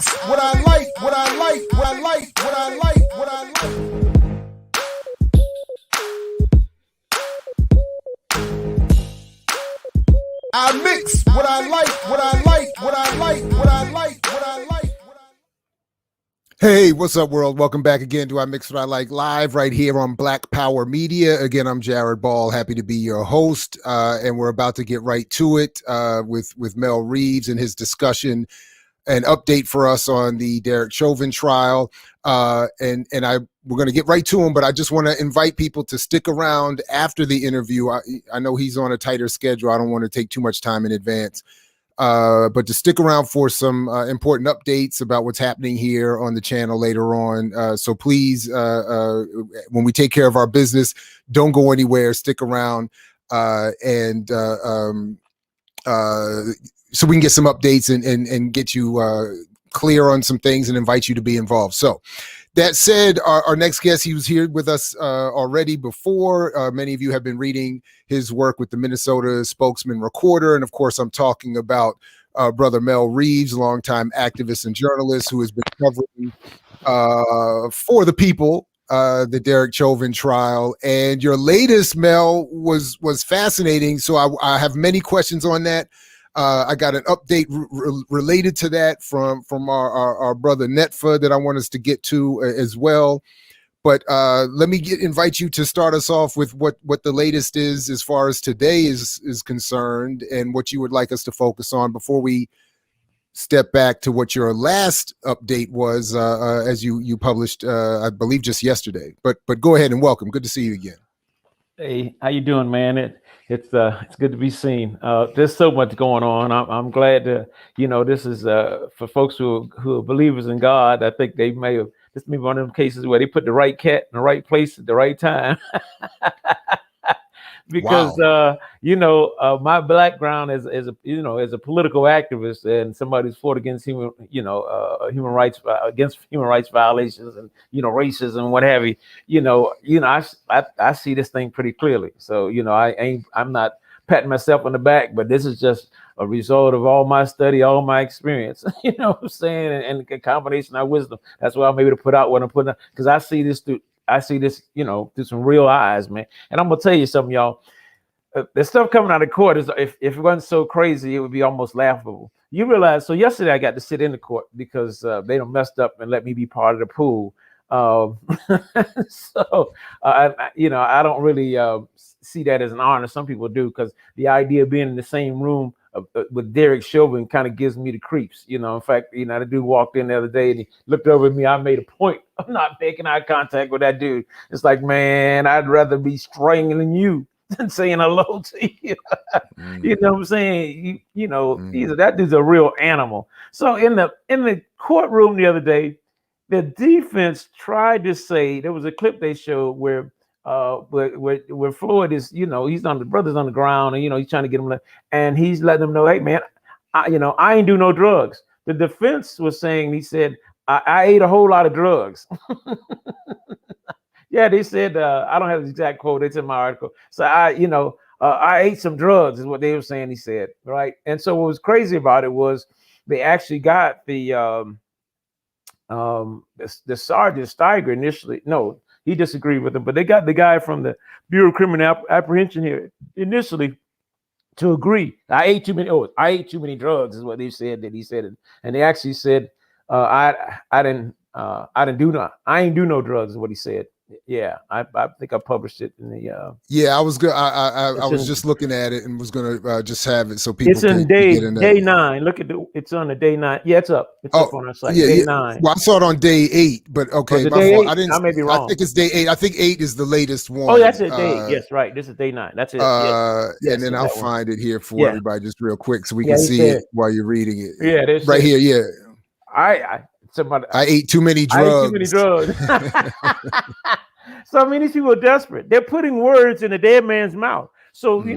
mix what I like, what I like, what I like, what I like, what I like. I mix what I like, what I like, what I like, what I like, what I like. Hey, what's up, world? Welcome back again to I Mix What I Like live right here on Black Power Media. Again, I'm Jared Ball, happy to be your host, and we're about to get right to it with Mel Reeves and his discussion and update for us on the Derek Chauvin trial. We're going to get right to him, but I just want to invite people to stick around after the interview. I know he's on a tighter schedule. I don't want to take too much time in advance. But to stick around for some important updates about what's happening here on the channel later on. So please, when we take care of our business, don't go anywhere. Stick around so we can get some updates and get you clear on some things and invite you to be involved. So that said, our next guest, he was here with us already before. Many of you have been reading his work with the Minnesota Spokesman Recorder. And of course, I'm talking about brother Mel Reeves, longtime activist and journalist who has been covering for the people the Derek Chauvin trial. And your latest, Mel, was fascinating. So I have many questions on that. I got an update related to that from our brother Netfa that I want us to get to as well. But let me invite you to start us off with what the latest is as far as today is concerned and what you would like us to focus on before we step back to what your last update was as you published, I believe, just yesterday. But go ahead and welcome. Good to see you again. Hey, how you doing, man? It's good to be seen. There's so much going on. I'm glad to, this is for folks who are believers in God. I think this may be one of them cases where they put the right cat in the right place at the right time. Because wow. My background as a political activist and somebody who's fought against human rights violations and racism and what have you. I see this thing pretty clearly. So I'm not patting myself on the back, but this is just a result of all my study, all my experience. You know what I'm saying, and a combination of wisdom. That's why I'm able to put out what I'm putting out, because I see this through some real eyes, man. And I'm gonna tell you something, y'all. The stuff coming out of court is, if it wasn't so crazy, it would be almost laughable. You realize? So yesterday I got to sit in the court because they done messed up and let me be part of the pool. So I don't really see that as an honor. Some people do, because the idea of being in the same room with Derek Chauvin kind of gives me the creeps. In fact, the dude walked in the other day and he looked over at me. I made a point of not making eye contact with that dude. It's like, man, I'd rather be strangling you than saying hello to you. You know what I'm saying? That dude's a real animal. So in the courtroom the other day, the defense tried to say, there was a clip they showed where Floyd is, he's on the brother's on the ground, and he's trying to get him, and he's letting them know, hey man, I ain't do no drugs. The defense was saying, he said, I ate a whole lot of drugs. Yeah, they said, I don't have the exact quote, it's in my article. So I ate some drugs is what they were saying, he said, right? And so what was crazy about it was they actually got the Sergeant Steiger initially. No, he disagreed with him, but they got the guy from the Bureau of Criminal Apprehension here initially to agree. I ate too many drugs is what they said that he said it. And they actually said, I ain't do no drugs is what he said. Yeah, I think I published it in the yeah, I was good. I was just looking at it and was gonna just have it so people. It's in day 9. Look at it's on the day 9. Yeah, it's up. It's up on our site. Yeah, day 9. Well, I saw it on day 8, but okay, my fault. I didn't. I may be wrong. I think it's day 8. I think 8 is the latest one. Oh, that's it. Day 8. Yes, right. This is day 9. That's it. Yes, and then I'll find it here for everybody just real quick so we can see it while you're reading it. Yeah, right here. Yeah. I ate too many drugs. So I mean, these people are desperate. They're putting words in a dead man's mouth. So a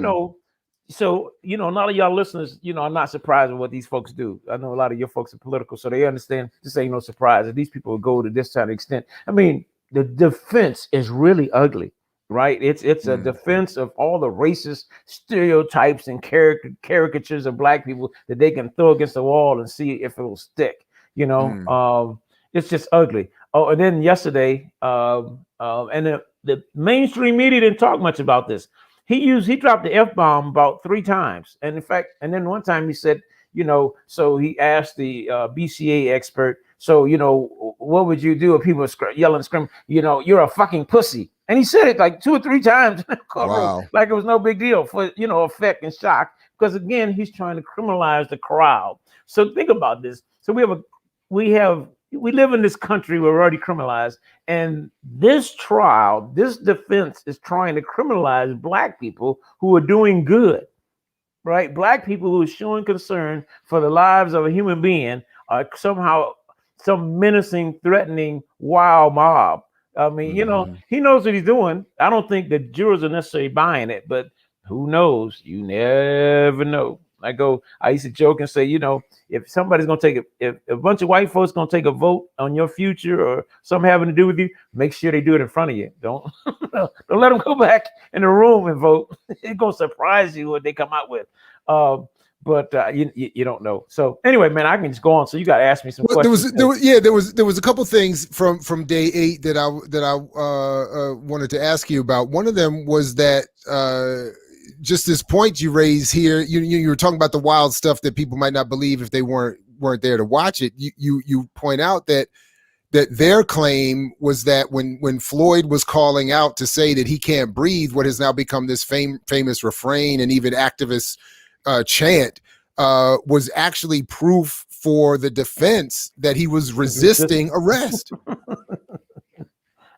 lot of y'all listeners, I'm not surprised with what these folks do. I know a lot of your folks are political, so they understand this ain't no surprise that these people will go to this kind of extent. I mean, the defense is really ugly, right? It's a defense of all the racist stereotypes and caricatures of black people that they can throw against the wall and see if it will stick. Mm. It's just ugly. Oh, and then yesterday, and the mainstream media didn't talk much about this. He dropped the F-bomb about 3 times, and in fact, and then one time he said, so he asked the BCA expert, so what would you do if people were yelling, screaming, you're a fucking pussy, and he said it like 2 or 3 times in the courtroom, Wow. like it was no big deal for effect and shock, because again, he's trying to criminalize the crowd. So think about this. So we live in this country where we're already criminalized, and this trial, this defense is trying to criminalize black people who are doing good, right? Black people who are showing concern for the lives of a human being are somehow some menacing, threatening, wild mob. I mean, Mhm. he knows what he's doing. I don't think the jurors are necessarily buying it, but who knows? You never know. I used to joke and say, if somebody's gonna take if a bunch of white folks gonna take a vote on your future or something having to do with you, make sure they do it in front of you. Don't don't let them go back in the room and vote. It's gonna surprise you what they come out with. But you don't know. So anyway, man, I can just go on. So you got to ask me some Well, questions. there was a couple things from day 8 that I wanted to ask you about. One of them was that just this point you raised here. You were talking about the wild stuff that people might not believe if they weren't there to watch it. You point out that their claim was that when Floyd was calling out to say that he can't breathe, what has now become this famous refrain and even activists chant, was actually proof for the defense that he was resisting arrest.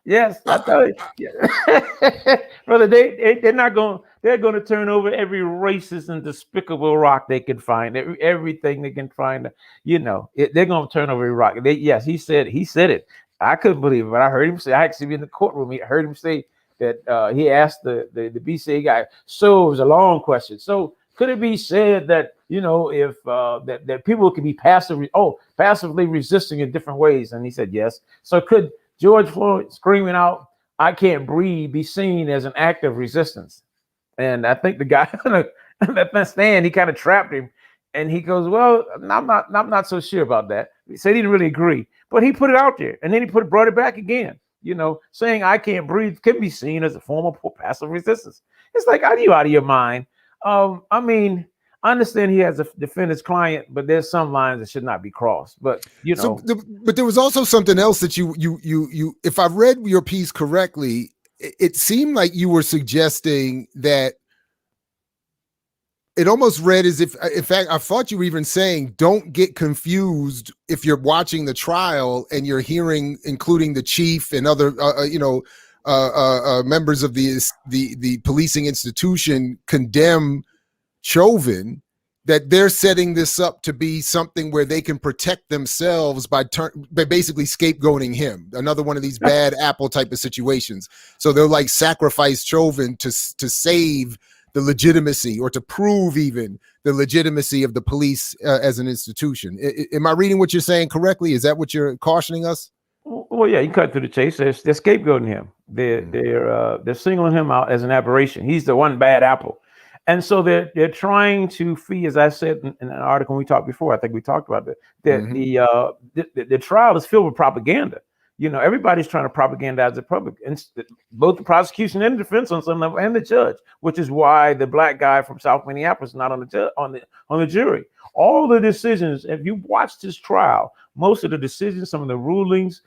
Yes, I thought it. Brother, they're not going. They're going to turn over every racist and despicable rock they can find. Everything they can find. They're going to turn over every rock. Yes, he said it. I couldn't believe it, but I heard him say. I actually been in the courtroom. I heard him say that he asked the BCA guy. So it was a long question. So could it be said that if that people can be passively resisting in different ways? And he said yes. So could George Floyd screaming out, "I can't breathe," be seen as an act of resistance? And I think the guy on that stand, he kind of trapped him, and he goes, "Well, I'm not so sure about that." He said he didn't really agree, but he put it out there, and then he brought it back again. Saying "I can't breathe" can be seen as a form of passive resistance. It's like, are you out of your mind? I mean, I understand he has to defend his client, but there's some lines that should not be crossed. But but there was also something else that you if I read your piece correctly, it seemed like you were suggesting that it almost read as if, in fact, I thought you were even saying, don't get confused if you're watching the trial and you're hearing, including the chief and other, members of the policing institution condemn Chauvin, that they're setting this up to be something where they can protect themselves by basically scapegoating him. Another one of these bad apple type of situations. So they'll like sacrifice Chauvin to save the legitimacy, or to prove even the legitimacy of the police as an institution. Am I reading what you're saying correctly? Is that what you're cautioning us? Well, yeah, you cut through the chase. They're scapegoating him. They're singling him out as an aberration. He's the one bad apple, and so they're trying to feed, as I said in an article we talked before. I think we talked about that. The trial is filled with propaganda. Everybody's trying to propagandize the public, and both the prosecution and the defense on some level, and the judge, which is why the black guy from South Minneapolis is not on the jury. All the decisions, if you watched this trial, most of the decisions, some of the rulings,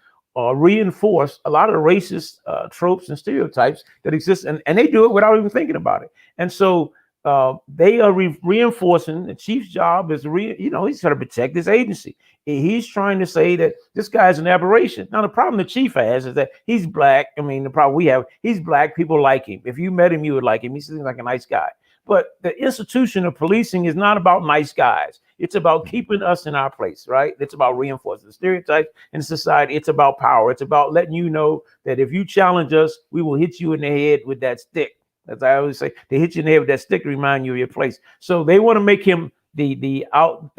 reinforce a lot of the racist tropes and stereotypes that exist, and they do it without even thinking about it. And so they are reinforcing. The chief's job is he's trying to protect his agency. He's trying to say that this guy's an aberration. Now, the problem the chief has is that he's black. I mean, the problem we have, he's black. People like him. If you met him, you would like him. He seems like a nice guy. But the institution of policing is not about nice guys. It's about keeping us in our place, right? It's about reinforcing the stereotypes in society. It's about power. It's about letting you know that if you challenge us, we will hit you in the head with that stick. As I always say, they hit you in the head with that stick to remind you of your place. So they want to make him the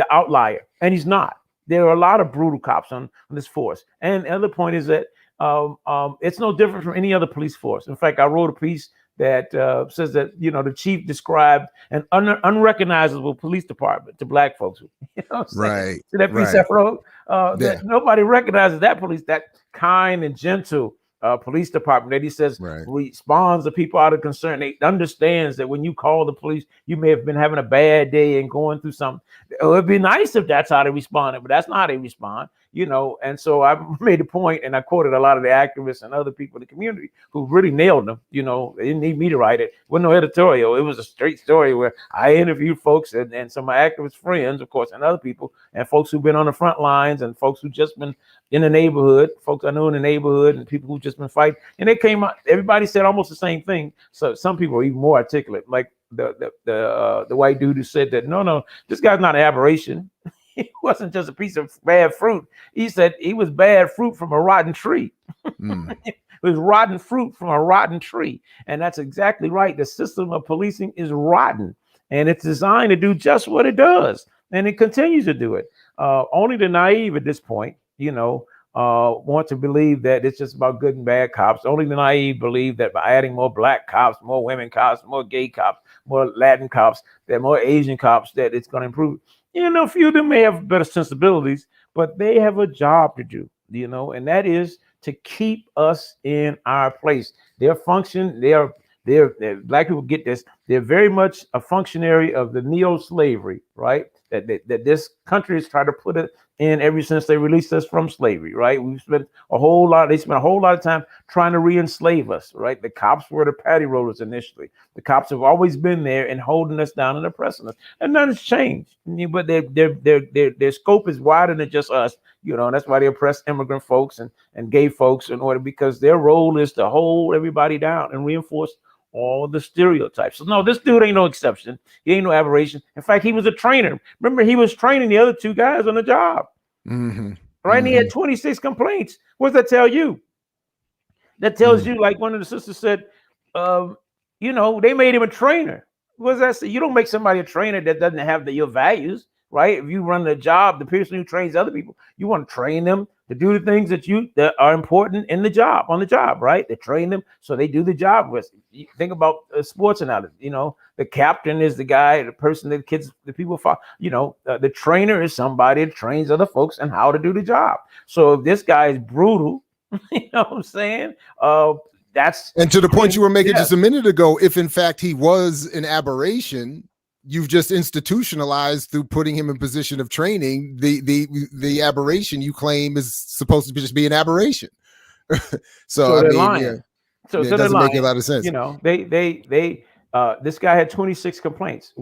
outlier, and he's not. There are a lot of brutal cops on this force. And the other point is that it's no different from any other police force. In fact, I wrote a piece that says that, you know, the chief described an unrecognizable police department to black folks. You know what I'm saying? Right. So that piece Right. I wrote, Yeah. that nobody recognizes that police, that kind and gentle police department that he says Right. responds to people out of concern. They understands that when you call the police, you may have been having a bad day and going through something. It would be nice if that's how they responded, but that's not how they respond, you know. And so I made a point, and I quoted a lot of the activists and other people in the community who really nailed them. You know, they didn't need me to write it. It wasn't no editorial. It was a straight story where I interviewed folks and some of my activist friends, of course, and other people, and folks who've been on the front lines, and folks who just been in the neighborhood, folks I knew in the neighborhood, and people who just been fighting. And they came out, everybody said almost the same thing. So some people are even more articulate, like the white dude who said that no, this guy's not an aberration. He wasn't just a piece of bad fruit. He said he was bad fruit from a rotten tree. It was rotten fruit from a rotten tree. And that's exactly right. The system of policing is rotten, and it's designed to do just what it does. And it continues to do it. Only the naive at this point, you know, want to believe that it's just about good and bad cops. Only the naive believe that by adding more black cops, more women cops, more gay cops, more Latin cops, that more Asian cops, that it's going to improve. You know, a few of them may have better sensibilities, but they have a job to do, you know, and that is to keep us in our place. Their function, they're black people get this. They're very much a functionary of the neo-slavery, right? That this country has tried to put it in ever since they released us from slavery, right? They spent a whole lot of time trying to re-enslave us, right? The cops were the patty rollers initially. The cops have always been there and holding us down and oppressing us, and nothing's changed. But their scope is wider than just us, you know, and that's why they oppress immigrant folks and gay folks in order, because their role is to hold everybody down and reinforce all the stereotypes. So no, this dude ain't no exception. He ain't no aberration. In fact, he was a trainer. Remember, he was training the other two guys on the job. Right? And he had 26 complaints. What does that tell you? That tells you, like one of the sisters said, you know, they made him a trainer. What does that say? You don't make somebody a trainer that doesn't have your values, right? If you run the job, the person who trains other people, you want to train them to do the things that are important in the job, on the job, right? They train them so they do the job with. You think about sports analogy. You know, the captain is the guy, the person that the people follow. You know, the trainer is somebody that trains other folks on how to do the job. So if this guy is brutal, you know what I'm saying? That's and to the point you were making just a minute ago, if in fact he was an aberration, you've just institutionalized through putting him in position of training the aberration you claim is supposed to just be an aberration. so I mean, lying. yeah, so it doesn't make a lot of sense. You know, they this guy had 26 complaints.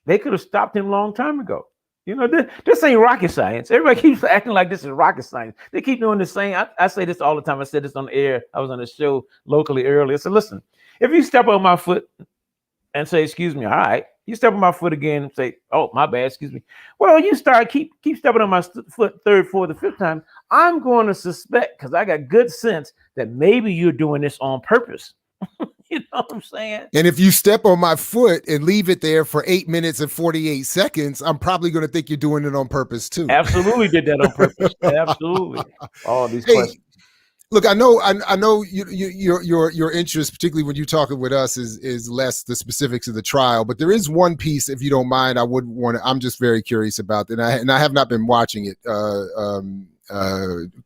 They could have stopped him a long time ago. You know, this ain't rocket science. Everybody keeps acting like this is rocket science. They keep doing the same. I say this all the time. I said this on the air. I was on a show locally earlier. So listen, if you step on my foot and say, excuse me, all right, you step on my foot again and say, oh, my bad, excuse me. Well, you start keep stepping on my foot third, fourth, or fifth time. I'm going to suspect, because I got good sense, that maybe you're doing this on purpose. You know what I'm saying? And if you step on my foot and leave it there for 8 minutes and 48 seconds, I'm probably going to think you're doing it on purpose too. Absolutely did that on purpose. Absolutely. All these questions. Look, I know your interest, particularly when you're talking with us, is less the specifics of the trial. But there is one piece, if you don't mind, I would want to. I'm just very curious about that, and I have not been watching it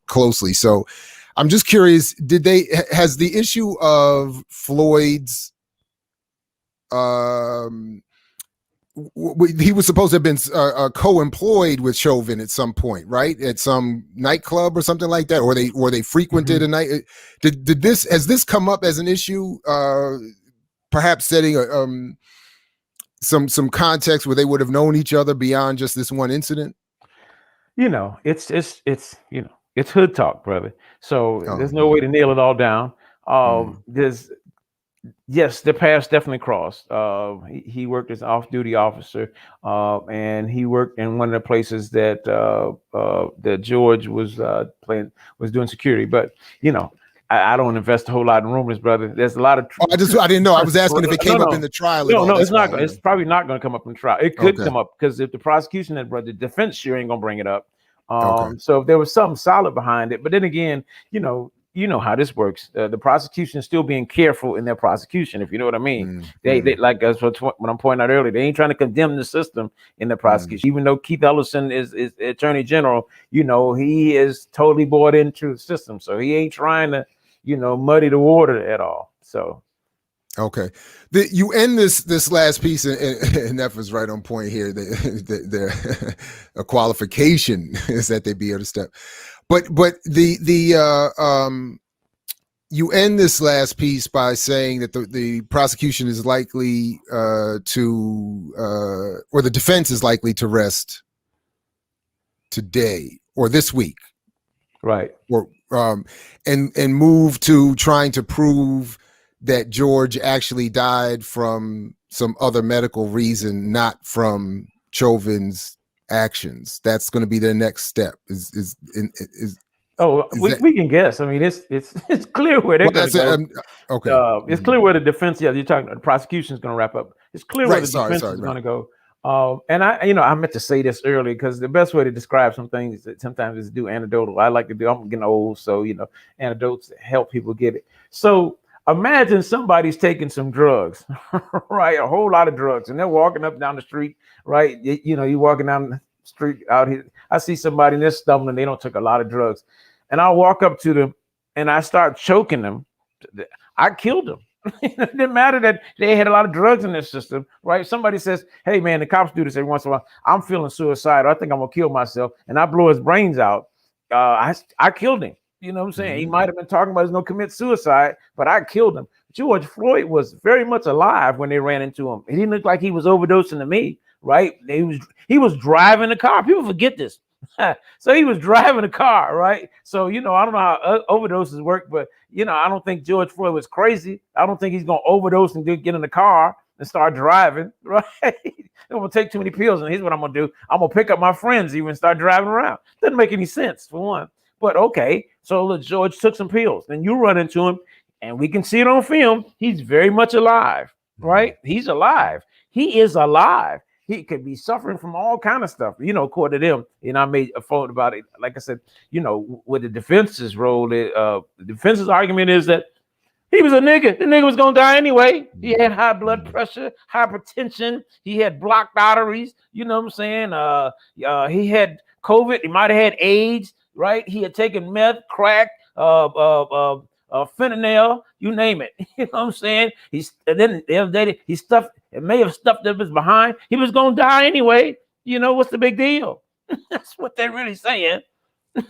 closely. So I'm just curious. Has the issue of Floyd's he was supposed to have been co-employed with Chauvin at some point, right? At some nightclub or something like that, or they frequented a night. Has this come up as an issue? Perhaps setting some context where they would have known each other beyond just this one incident. You know, it's you know, it's hood talk, brother. So there's no way to nail it all down. Yes, the paths definitely crossed. He worked as an off-duty officer, and he worked in one of the places that that George was doing security. But you know, I don't invest a whole lot in rumors, brother. There's a lot of. I didn't know. I was asking if it came up in the trial. No, it's not. It's probably not going to come up in the trial. It could come up because if the prosecution had brought the defense, sure ain't going to bring it up. So if there was something solid behind it, but then again, you know, you know how this works. The prosecution is still being careful in their prosecution, if you know what I mean. They like that's what I'm pointing out earlier. They ain't trying to condemn the system in the prosecution, even though Keith Ellison is Attorney General. You know, he is totally bought into the system, so he ain't trying to, you know, muddy the water at all. So. Okay, you end this last piece, and that was right on point here. A qualification is that they be able to step, but you end this last piece by saying that the prosecution is likely or the defense is likely to rest today or this week, right? Or and move to trying to prove that George actually died from some other medical reason, not from Chauvin's actions. That's going to be their next step. We can guess. I mean, it's clear where they're going to go. Okay, it's clear where the defense. Yeah, you're talking. The prosecution is going to wrap up. It's clear where the defense is going to go. And I meant to say this earlier because the best way to describe some things that sometimes is do anecdotal. I like to do. I'm getting old, so you know, anecdotes help people get it. So. Imagine somebody's taking some drugs, right? A whole lot of drugs, and they're walking up down the street, right? You know, you're walking down the street out here. I see somebody and they're stumbling. They don't take a lot of drugs, and I walk up to them and I start choking them. I killed them. It didn't matter that they had a lot of drugs in their system, right? Somebody says, "Hey, man, the cops do this every once in a while. I'm feeling suicidal. I think I'm gonna kill myself," and I blow his brains out. I killed him. You know what I'm saying? He might have been talking about he's going to commit suicide, but I killed him. George Floyd was very much alive when they ran into him. He didn't look like he was overdosing to me, right? He was driving the car. People forget this. So he was driving a car, right? So, you know, I don't know how overdoses work, but, you know, I don't think George Floyd was crazy. I don't think he's going to overdose and get in the car and start driving, right? I'm going to take too many pills, and here's what I'm going to do. I'm going to pick up my friends even and start driving around. Doesn't make any sense, for one. But okay, so look, George took some pills. Then you run into him, and we can see it on film. He's very much alive, right? He's alive. He is alive. He could be suffering from all kind of stuff, you know, according to them. And I made a phone about it. Like I said, you know, with the defense's role, the defense's argument is that he was a nigga. The nigga was gonna die anyway. He had high blood pressure, hypertension. He had blocked arteries. You know what I'm saying? He had COVID. He might have had AIDS. Right? He had taken meth, crack, fentanyl, you name it. You know what I'm saying? And then the other day it may have stuffed up his behind. He was gonna die anyway. You know, what's the big deal? That's what they're really saying. Wow.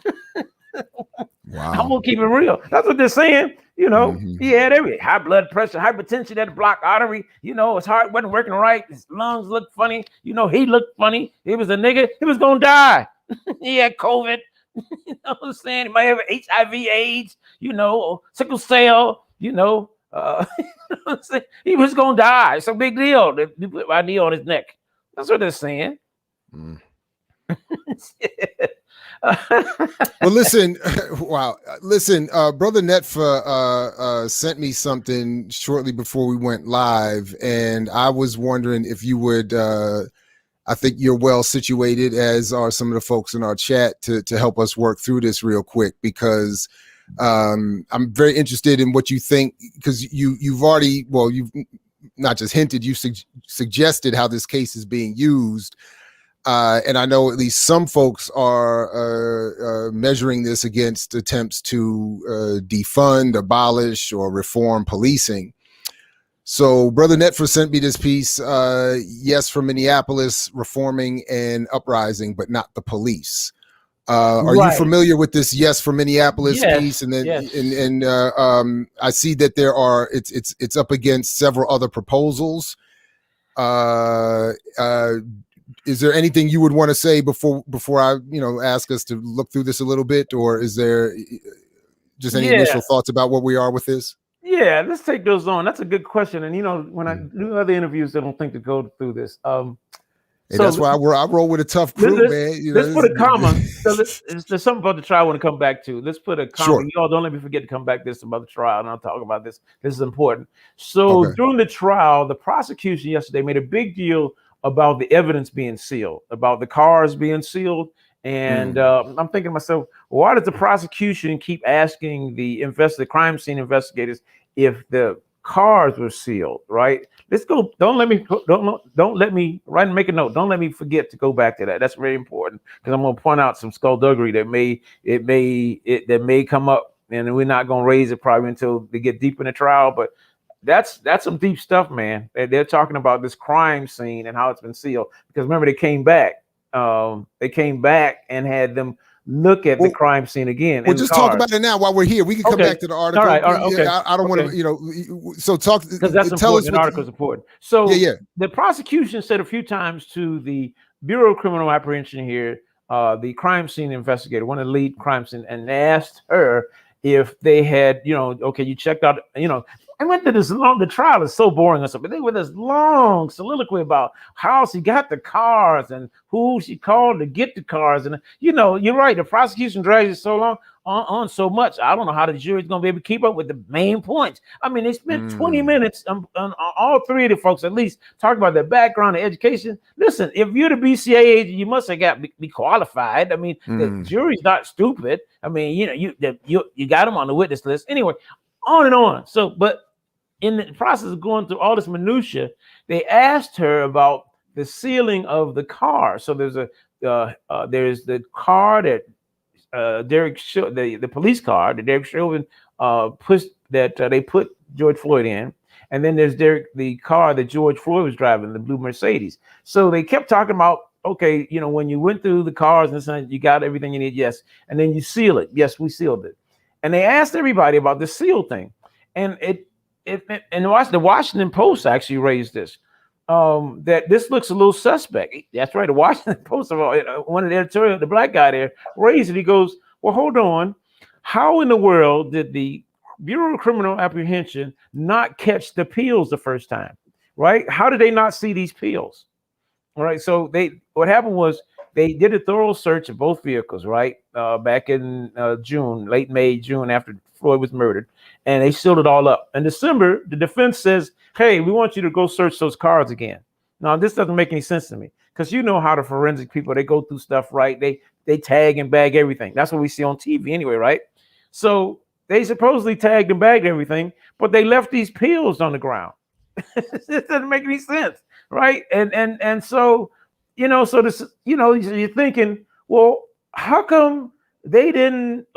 I'm gonna keep it real. That's what they're saying. You know, he had every high blood pressure, hypertension, that blocked artery. You know, his heart wasn't working right. His lungs looked funny. You know, he looked funny. He was a nigga. He was gonna die. He had COVID. You know what I'm saying? He might have HIV, AIDS, you know, or sickle cell, you know. He was gonna die. It's a big deal. They put my knee on his neck. That's what they're saying. Well, listen, wow. Listen, Brother Netfa sent me something shortly before we went live, and I was wondering if you would I think you're well situated, as are some of the folks in our chat, to help us work through this real quick, because I'm very interested in what you think, because you've already, well, you've not just hinted, you suggested how this case is being used. And I know at least some folks are measuring this against attempts to defund, abolish, or reform policing. So Brother Netfa sent me this piece, yes, from Minneapolis, reforming and uprising, but not the police. Are you familiar with this yes from Minneapolis piece? And then I see that there are it's up against several other proposals. Is there anything you would want to say before I ask us to look through this a little bit, or is there just any initial thoughts about what we are with this? Yeah, let's take those on. That's a good question. And when I do other interviews, they don't think to go through this. So that's why I roll with a tough crew, man. Let's put a comma. So there's something about the trial I want to come back to. Let's put a comma. Sure. Y'all don't let me forget to come back to this about the trial, and I'll talk about this. This is important. So during the trial, the prosecution yesterday made a big deal about the evidence being sealed, about the cars being sealed, And I'm thinking to myself, why does the prosecution keep asking the crime scene investigators if the cars were sealed? Right. Let's go. Don't let me write and make a note. Don't let me forget to go back to that. That's very important because I'm going to point out some skullduggery that may come up, and we're not going to raise it probably until they get deep in the trial. But that's some deep stuff, man. They're talking about this crime scene and how it's been sealed because remember they came back. They came back and had them look at the crime scene again. We'll just talk about it now while we're here. We can come back to the article. All right, okay. I don't want to, so talk because that's tell important. Us the article is important. So the prosecution said a few times to the Bureau of Criminal Apprehension here, the crime scene investigator, one of the lead crime scene, and asked her if they had, you checked out, I went to this long, the trial is so boring or something. They were this long soliloquy about how she got the cars and who she called to get the cars. And, you're right. The prosecution drags it so long on so much. I don't know how the jury's going to be able to keep up with the main points. I mean, they spent 20 minutes on all three of the folks, at least, talking about their background and education. Listen, if you're the BCA agent, you must have be qualified. I mean, the jury's not stupid. I mean, you got them on the witness list. Anyway, on and on. So, but in the process of going through all this minutia, they asked her about the sealing of the car. So there's the car that the police car that Derek Chauvin they put George Floyd in, and then there's the car that George Floyd was driving, the blue Mercedes. So they kept talking about, okay, when you went through the cars and so you got everything you need, yes, and then you seal it, yes, we sealed it, and they asked everybody about the seal thing, and the Washington Post actually raised this, that this looks a little suspect. That's right. The Washington Post, one of the editorial, the black guy there, raised it. He goes, well, hold on. How in the world did the Bureau of Criminal Apprehension not catch the pills the first time? Right? How did they not see these pills? All right. So what happened was they did a thorough search of both vehicles, right? Back in June, late May, June, after Floyd was murdered, and they sealed it all up. In December, the defense says, hey, we want you to go search those cars again. Now, this doesn't make any sense to me because you know how the forensic people, they go through stuff, right? They tag and bag everything. That's what we see on TV anyway, right? So they supposedly tagged and bagged everything, but they left these pills on the ground. This doesn't make any sense, right? And so, so this, you're thinking, well, how come they didn't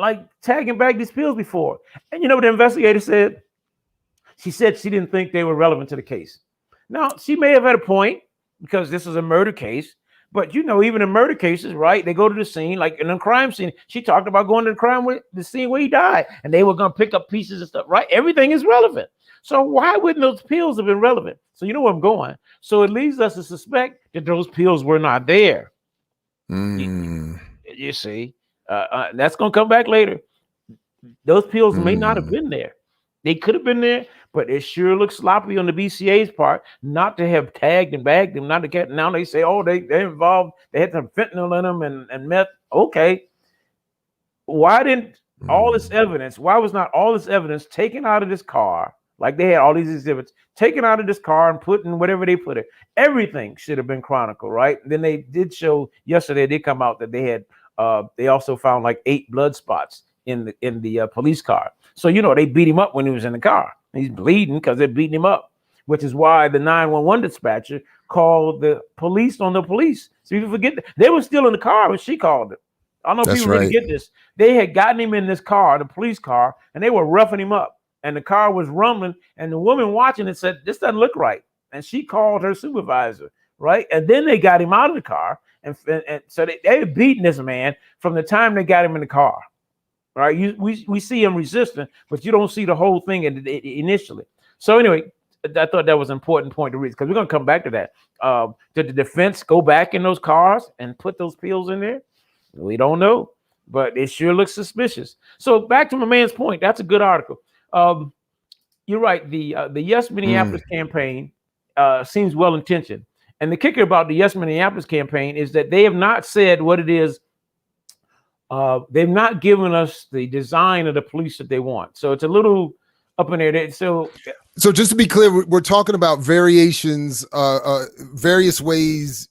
tag and bag these pills before? And what the investigator said? She said she didn't think they were relevant to the case. Now, she may have had a point because this is a murder case, but even in murder cases, right? They go to the scene, like in a crime scene. She talked about going to the scene where he died, and they were going to pick up pieces of stuff, right? Everything is relevant. So why wouldn't those pills have been relevant? So you know where I'm going. So it leads us to suspect that those pills were not there. You see, that's going to come back later. Those pills may not have been there. They could have been there, but it sure looks sloppy on the BCA's part not to have tagged and bagged them. Not to get, now they say, oh, they're involved. They had some fentanyl in them and meth. Okay. Why didn't all this evidence, why was not all this evidence taken out of this car? Like they had all these exhibits taken out of this car and put in whatever they put it. Everything should have been chronicled, right? Then they did show yesterday, they come out that they had, they also found like 8 blood spots in the police car. So, they beat him up when he was in the car. He's bleeding because they're beating him up, which is why the 911 dispatcher called the police on the police. So you forget they were still in the car when she called it. I don't know if people really get this. They had gotten him in this car, the police car, and they were roughing him up. And the car was rumbling. And the woman watching it said, this doesn't look right. And she called her supervisor, right? And then they got him out of the car. And so they were beating this man from the time they got him in the car. Right, we see him resisting, but you don't see the whole thing initially. So anyway, I thought that was an important point to read because we're going to come back to that. Did the defense go back in those cars and put those pills in there? We don't know, but it sure looks suspicious. So back to my man's point, that's a good article. You're right. The Yes Minneapolis campaign seems well intentioned, and the kicker about the Yes Minneapolis campaign is that they have not said what it is. They've not given us the design of the police that they want. So it's a little up in there. So just to be clear, we're talking about variations, various ways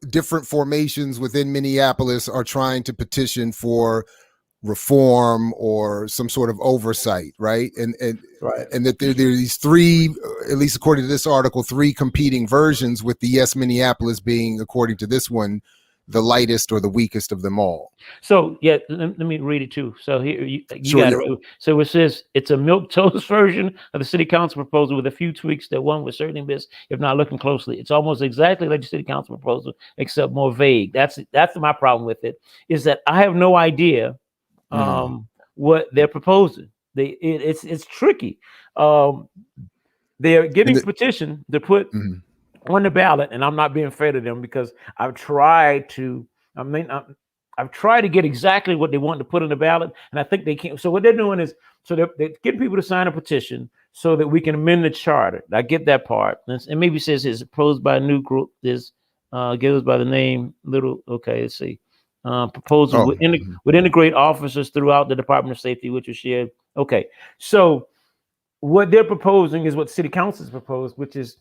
different formations within Minneapolis are trying to petition for reform or some sort of oversight, right? Right. And that there are these three, at least according to this article, three competing versions, with the Yes Minneapolis being, according to this one, the lightest or the weakest of them all. So yeah, let me read it too. So here you Sure, got yeah. it. Right. So it says it's a milk toast version of the city council proposal with a few tweaks that one would certainly miss if not looking closely. It's almost exactly like the city council proposal, except more vague. That's my problem with it, is that I have no idea what they're proposing. It's tricky. They're getting petition to put on the ballot, and I'm not being fair to them because I've tried to. I've tried to get exactly what they want to put on the ballot, and I think they can't. So what they're doing is, so they're getting people to sign a petition so that we can amend the charter. I get that part, and maybe it says it's proposed by a new group. This goes by the name Little. Okay, let's see. Proposal would integrate officers throughout the Department of Safety, which was shared. Okay, so what they're proposing is what city council has proposed, which is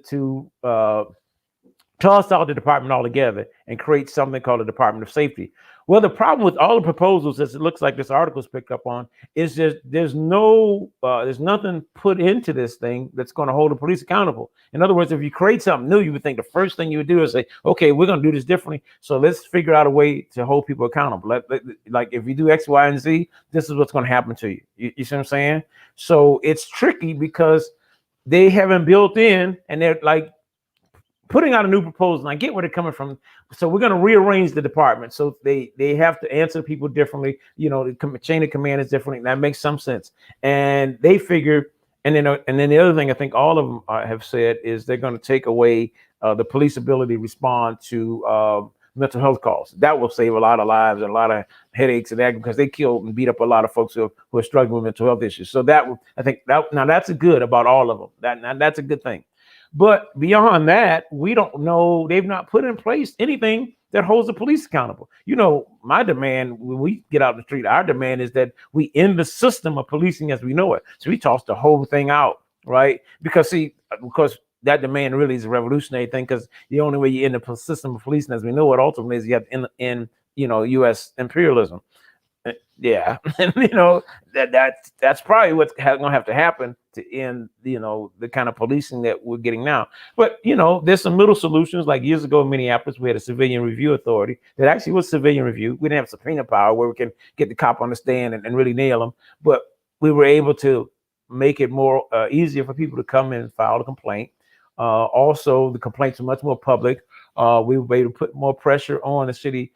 to toss out the department altogether and create something called the Department of Safety. Well, the problem with all the proposals, as it looks like this article's picked up on, is there's nothing put into this thing that's going to hold the police accountable. In other words, if you create something new, you would think the first thing you would do is say, okay, we're going to do this differently. So let's figure out a way to hold people accountable. Like if you do X, Y, and Z, this is what's going to happen to you. You see what I'm saying? So it's tricky because they haven't built in, and they're like putting out a new proposal. And I get where they're coming from. So we're going to rearrange the department. So they have to answer people differently. You know, the chain of command is different. That makes some sense. And they figure, and then the other thing I think all of them have said is they're going to take away the police ability to respond to mental health calls. That will save a lot of lives and a lot of headaches and that, because they killed and beat up a lot of folks who are struggling with mental health issues. So I think now that's a good about all of them. That's a good thing. But beyond that, we don't know. They've not put in place anything that holds the police accountable. You know, my demand when we get out in the street, our demand is that we end the system of policing as we know it. So we toss the whole thing out, right? Because that demand really is a revolutionary thing, because the only way you end the system of policing as we know it ultimately is you have to end U.S. imperialism. Yeah, and that's probably what's going to have to happen to end the kind of policing that we're getting now. But there's some middle solutions. Like years ago in Minneapolis, we had a civilian review authority that actually was civilian review. We didn't have subpoena power where we can get the cop on the stand and really nail them, but we were able to make it more easier for people to come in and file a complaint. Also, the complaints are much more public. We were able to put more pressure on the city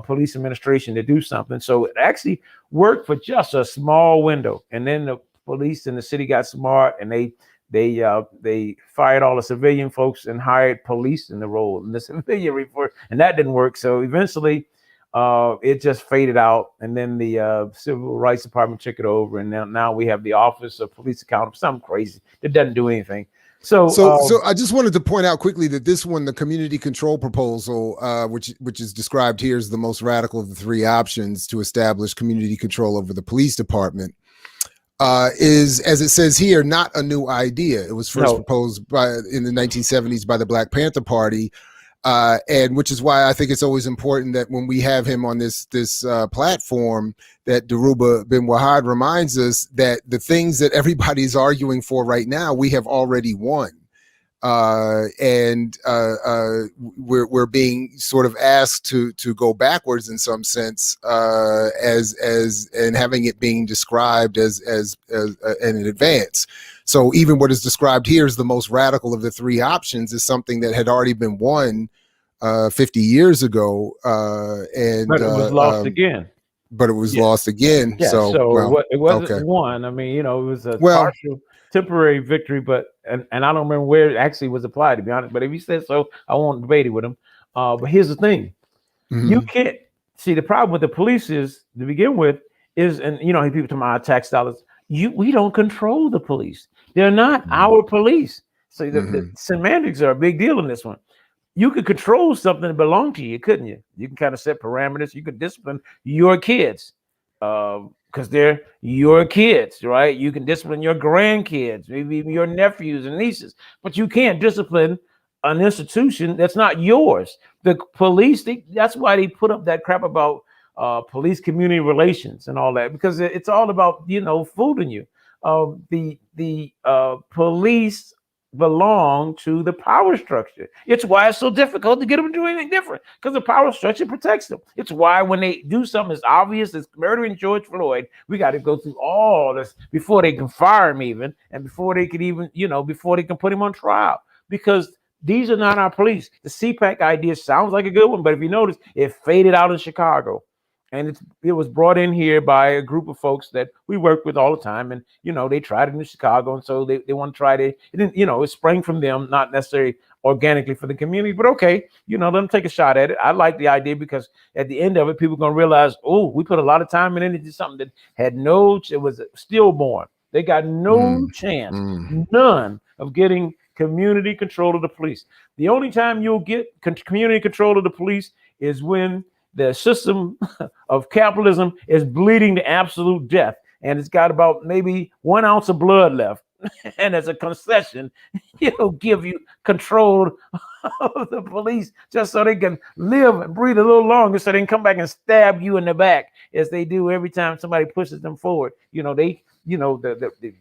police administration to do something. So it actually worked for just a small window. And then the police and the city got smart, and they fired all the civilian folks and hired police in the role in the civilian report, and that didn't work. So eventually it just faded out. And then the Civil Rights Department took it over, and now we have the Office of Police Accountability, something crazy that doesn't do anything. So I just wanted to point out quickly that this one, the community control proposal, which is described here as the most radical of the three options to establish community control over the police department, is, as it says here, not a new idea. It was first proposed in the 1970s by the Black Panther Party, and which is why I think it's always important that when we have him on this platform, that Dhoruba bin Wahad reminds us that the things that everybody's arguing for right now, we have already won. And we're being sort of asked to go backwards in some sense, and having it being described as an advance. So even what is described here as the most radical of the three options is something that had already been won 50 years ago, but it was lost again. But it was lost again. Yeah, so it wasn't won. I mean, it was a partial, temporary victory, and I don't remember where it actually was applied, to be honest. But if he said so, I won't debate it with him. But here's the thing: you can't see the problem with the police is to begin with is, and people talk about tax dollars. We don't control the police; they're not our police. So the semantics are a big deal in this one. You could control something that belonged to you, couldn't you? You can kind of set parameters. You could discipline your kids because they're your kids, right? You can discipline your grandkids, maybe even your nephews and nieces, but you can't discipline an institution that's not yours. The police, that's why they put up that crap about police community relations and all that, because it's all about, fooling you. The police belong to the power structure. It's why it's so difficult to get them to do anything different, because the power structure protects them. It's why when they do something as obvious as murdering George Floyd, we got to go through all this before they can fire him even, and before they could even, before they can put him on trial, because these are not our police. The CPAC idea sounds like a good one, but if you notice, it faded out in Chicago. And it was brought in here by a group of folks that we work with all the time. And, they tried it in Chicago. And so they want to try it. It didn't, it sprang from them, not necessarily organically for the community, but okay, let them take a shot at it. I like the idea because at the end of it, people are going to realize, oh, we put a lot of time and energy, something that had it was stillborn. They got no chance, none of getting community control of the police. The only time you'll get community control of the police is when the system of capitalism is bleeding to absolute death, and it's got about maybe 1 ounce of blood left. And as a concession, it'll give you control of the police just so they can live and breathe a little longer, so they can come back and stab you in the back as they do every time somebody pushes them forward. The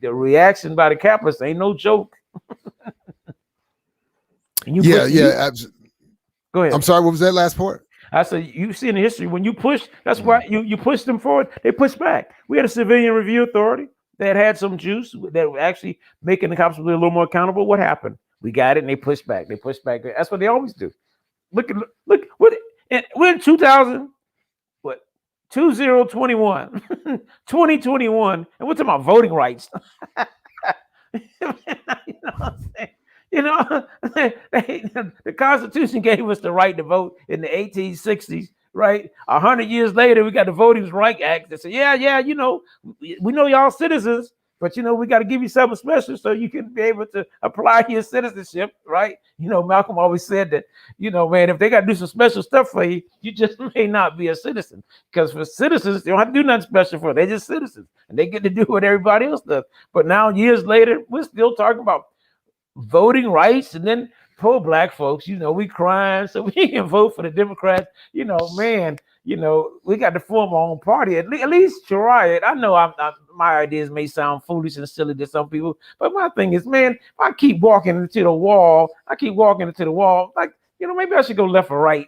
reaction by the capitalists ain't no joke. Absolutely. Go ahead. I'm sorry, what was that last part? I said, you see in the history, when you push, that's why you push them forward, they push back. We had a civilian review authority that had some juice that were actually making the cops a little more accountable. What happened? We got it, and they pushed back. They pushed back. That's what they always do. Look, we're in 2021, 2021, and we're talking about voting rights. The Constitution gave us the right to vote in the 1860s, right? 100 years later, we got the Voting Rights Act that said, we know y'all citizens, but we got to give you something special so you can be able to apply your citizenship, right? Malcolm always said that, man, if they got to do some special stuff for you, you just may not be a citizen, because for citizens, they don't have to do nothing special for them. They're just citizens, and they get to do what everybody else does. But now, years later, we're still talking about voting rights, and then poor black folks, we crying so we can vote for the Democrats. We got to form our own party, at least try it. I know my ideas may sound foolish and silly to some people, but my thing is, man, if I keep walking into the wall, like, maybe I should go left or right.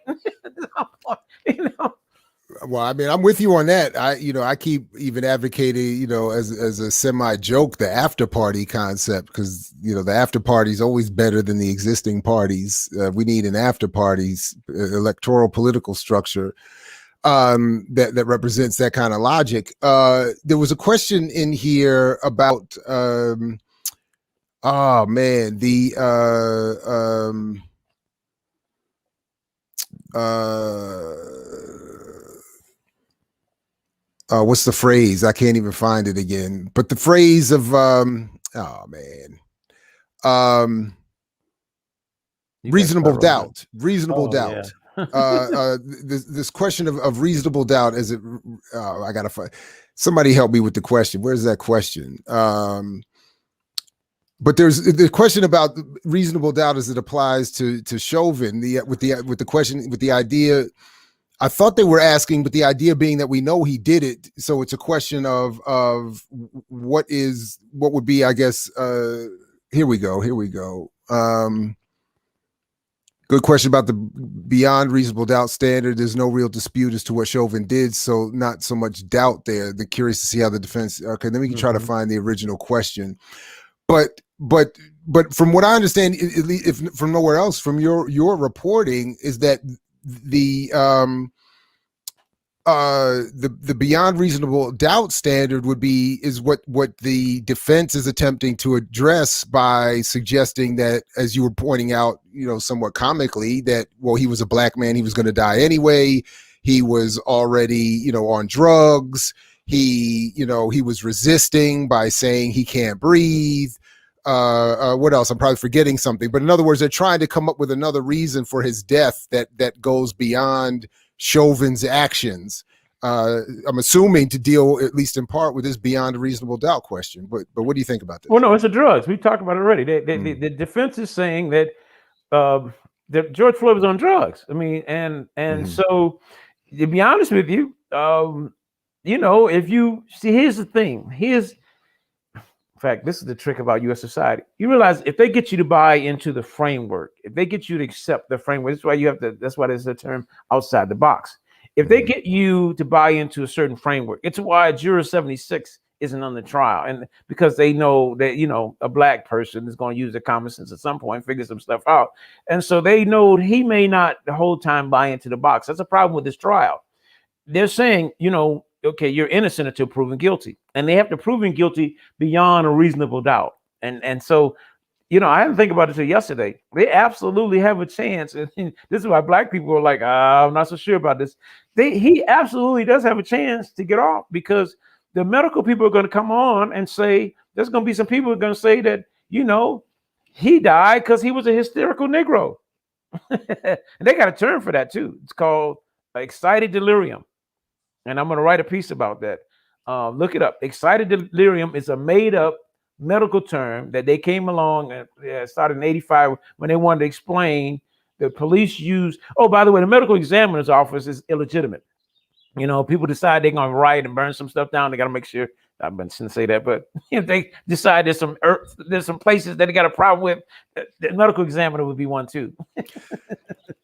Well, I mean, I'm with you on that. I keep even advocating, as a semi joke, the after party concept, because, the after party is always better than the existing parties. We need an after parties electoral political structure that represents that kind of logic. There was a question in here about, what's the phrase? I can't even find it again. But the phrase of reasonable doubt. Reasonable doubt. Yeah. This question of reasonable doubt. Is it? I gotta find. Somebody help me with the question. Where's that question? But there's the question about reasonable doubt as it applies to Chauvin. With the question, with the idea. I thought they were asking, but the idea being that we know he did it, so it's a question of what would be, I guess. Here we go. Good question about the beyond reasonable doubt standard. There's no real dispute as to what Chauvin did, so not so much doubt there. They're curious to see how the defense. Okay, then we can try to find the original question, but from what I understand, if from nowhere else, from your reporting, is that the beyond reasonable doubt standard is what the defense is attempting to address by suggesting that, as you were pointing out, somewhat comically, that, well, he was a black man, he was going to die anyway, he was already on drugs, he was resisting by saying he can't breathe. What else? I'm probably forgetting something, but in other words, they're trying to come up with another reason for his death that goes beyond Chauvin's actions. I'm assuming to deal, at least in part, with this beyond a reasonable doubt question. But what do you think about this? Well, no, it's the drugs. We talked about it already. The defense is saying that that George Floyd was on drugs. I mean, and so to be honest with you, you know, if you see, here's the thing. In fact, this is the trick about U.S. society. You realize if they get you to buy into the framework, if they get you to accept the framework, that's why you have to. That's why there's a term outside the box. If they get you to buy into a certain framework, it's why Juror 76 isn't on the trial, and because they know that, you know, a black person is going to use their common sense at some point, figure some stuff out, and so they know he may not the whole time buy into the box. That's a problem with this trial. They're saying, you know, okay, you're innocent until proven guilty, and they have to prove him guilty beyond a reasonable doubt. And so, you know, I didn't think about it until yesterday. They absolutely have a chance, and this is why black people are like, I'm not so sure about this. He absolutely does have a chance to get off, because the medical people are going to come on and say there's going to be some people who are going to say that, you know, he died because he was a hysterical Negro, and they got a term for that too. It's called excited delirium. And I'm going to write a piece about that. Look it up. Excited delirium is a made-up medical term that they came along and started in '85 when they wanted to explain the police use. Oh, by the way, the medical examiner's office is illegitimate. You know, people decide they're going to riot and burn some stuff down. They got to make sure. I shouldn't say that, but if they decide there's some places that they got a problem with, the medical examiner would be one too.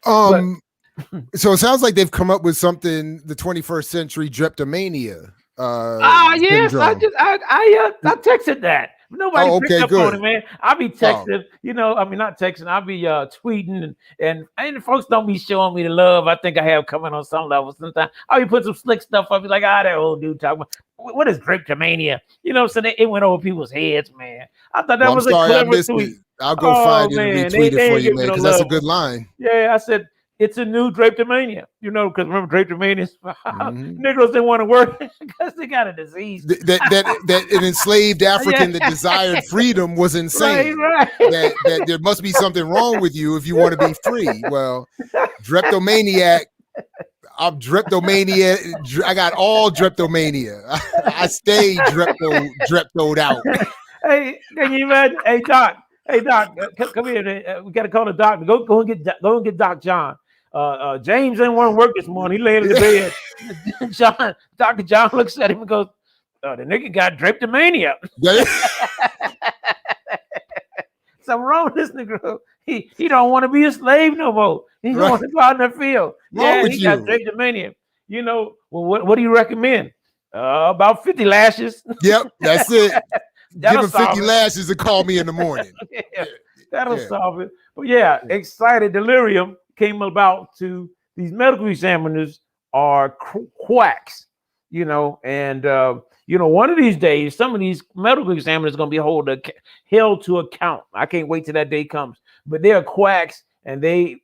So it sounds like they've come up with something, the 21st century drapetomania. Yes, I texted that. Nobody picked up on it, man. I'll be texting, you know, I mean, not texting, I'll be tweeting and the folks don't be showing me the love I think I have coming on some level. Sometimes I'll be putting some slick stuff up, be like, that old dude talking about, what is drapetomania? You know, so it went over people's heads, man. I thought that was a clever tweet. I'll go find it and retweet it for you, man, because that's a good line. Yeah, I said, it's a new drapetomania, you know, because remember drapetomania, Negroes didn't want to work because they got a disease. That an enslaved African that desired freedom was insane. Right. That there must be something wrong with you if you want to be free. Well, drapetomaniac, I'm drapetomania. I got all drapetomania. I stayed dreptoed out. Hey, can you imagine? Hey, Doc, come here. We got to call the doctor. Go and get Doc John. James didn't want to work this morning. He laid in the bed. Dr. John looks at him and goes, the nigga got drapetomania. Something wrong with this nigga. He don't want to be a slave no more. He don't want to go out in the field. He got drapetomania. You know, well, what do you recommend? About 50 lashes. Yep, that's it. Give him 50 lashes and call me in the morning. That'll solve it. But yeah, excited delirium came about to these medical examiners are quacks, you know, and you know, one of these days, some of these medical examiners are going to be held to account. I can't wait till that day comes. But they are quacks, and they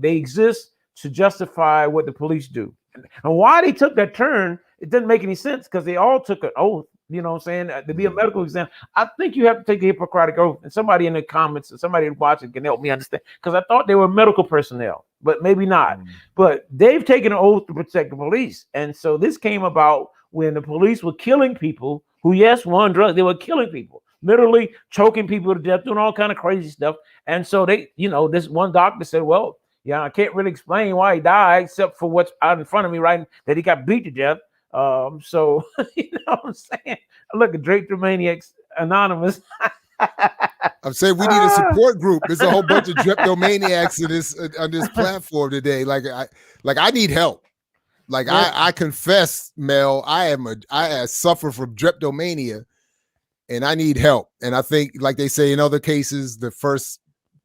exist to justify what the police do. And why they took that turn, it doesn't make any sense, because they all took an oath. You know what I'm saying? To be a medical exam, I think you have to take a Hippocratic oath. And somebody in the comments or somebody watching can help me understand, because I thought they were medical personnel, but maybe not. But they've taken an oath to protect the police. And so this came about when the police were killing people who, yes, were on drugs. They were killing people, literally choking people to death, doing all kind of crazy stuff. And so they, you know, this one doctor said, well, yeah, I can't really explain why he died except for what's out in front of me, right? That he got beat to death. So you know what I'm saying? Look at Drapetomaniacs Anonymous. I'm saying we need a support group. There's a whole bunch of drapetomaniacs on this platform today. Like I need help. Like I confess, Mel, I suffer from drapetomania, and I need help. And I think, like they say in other cases, the first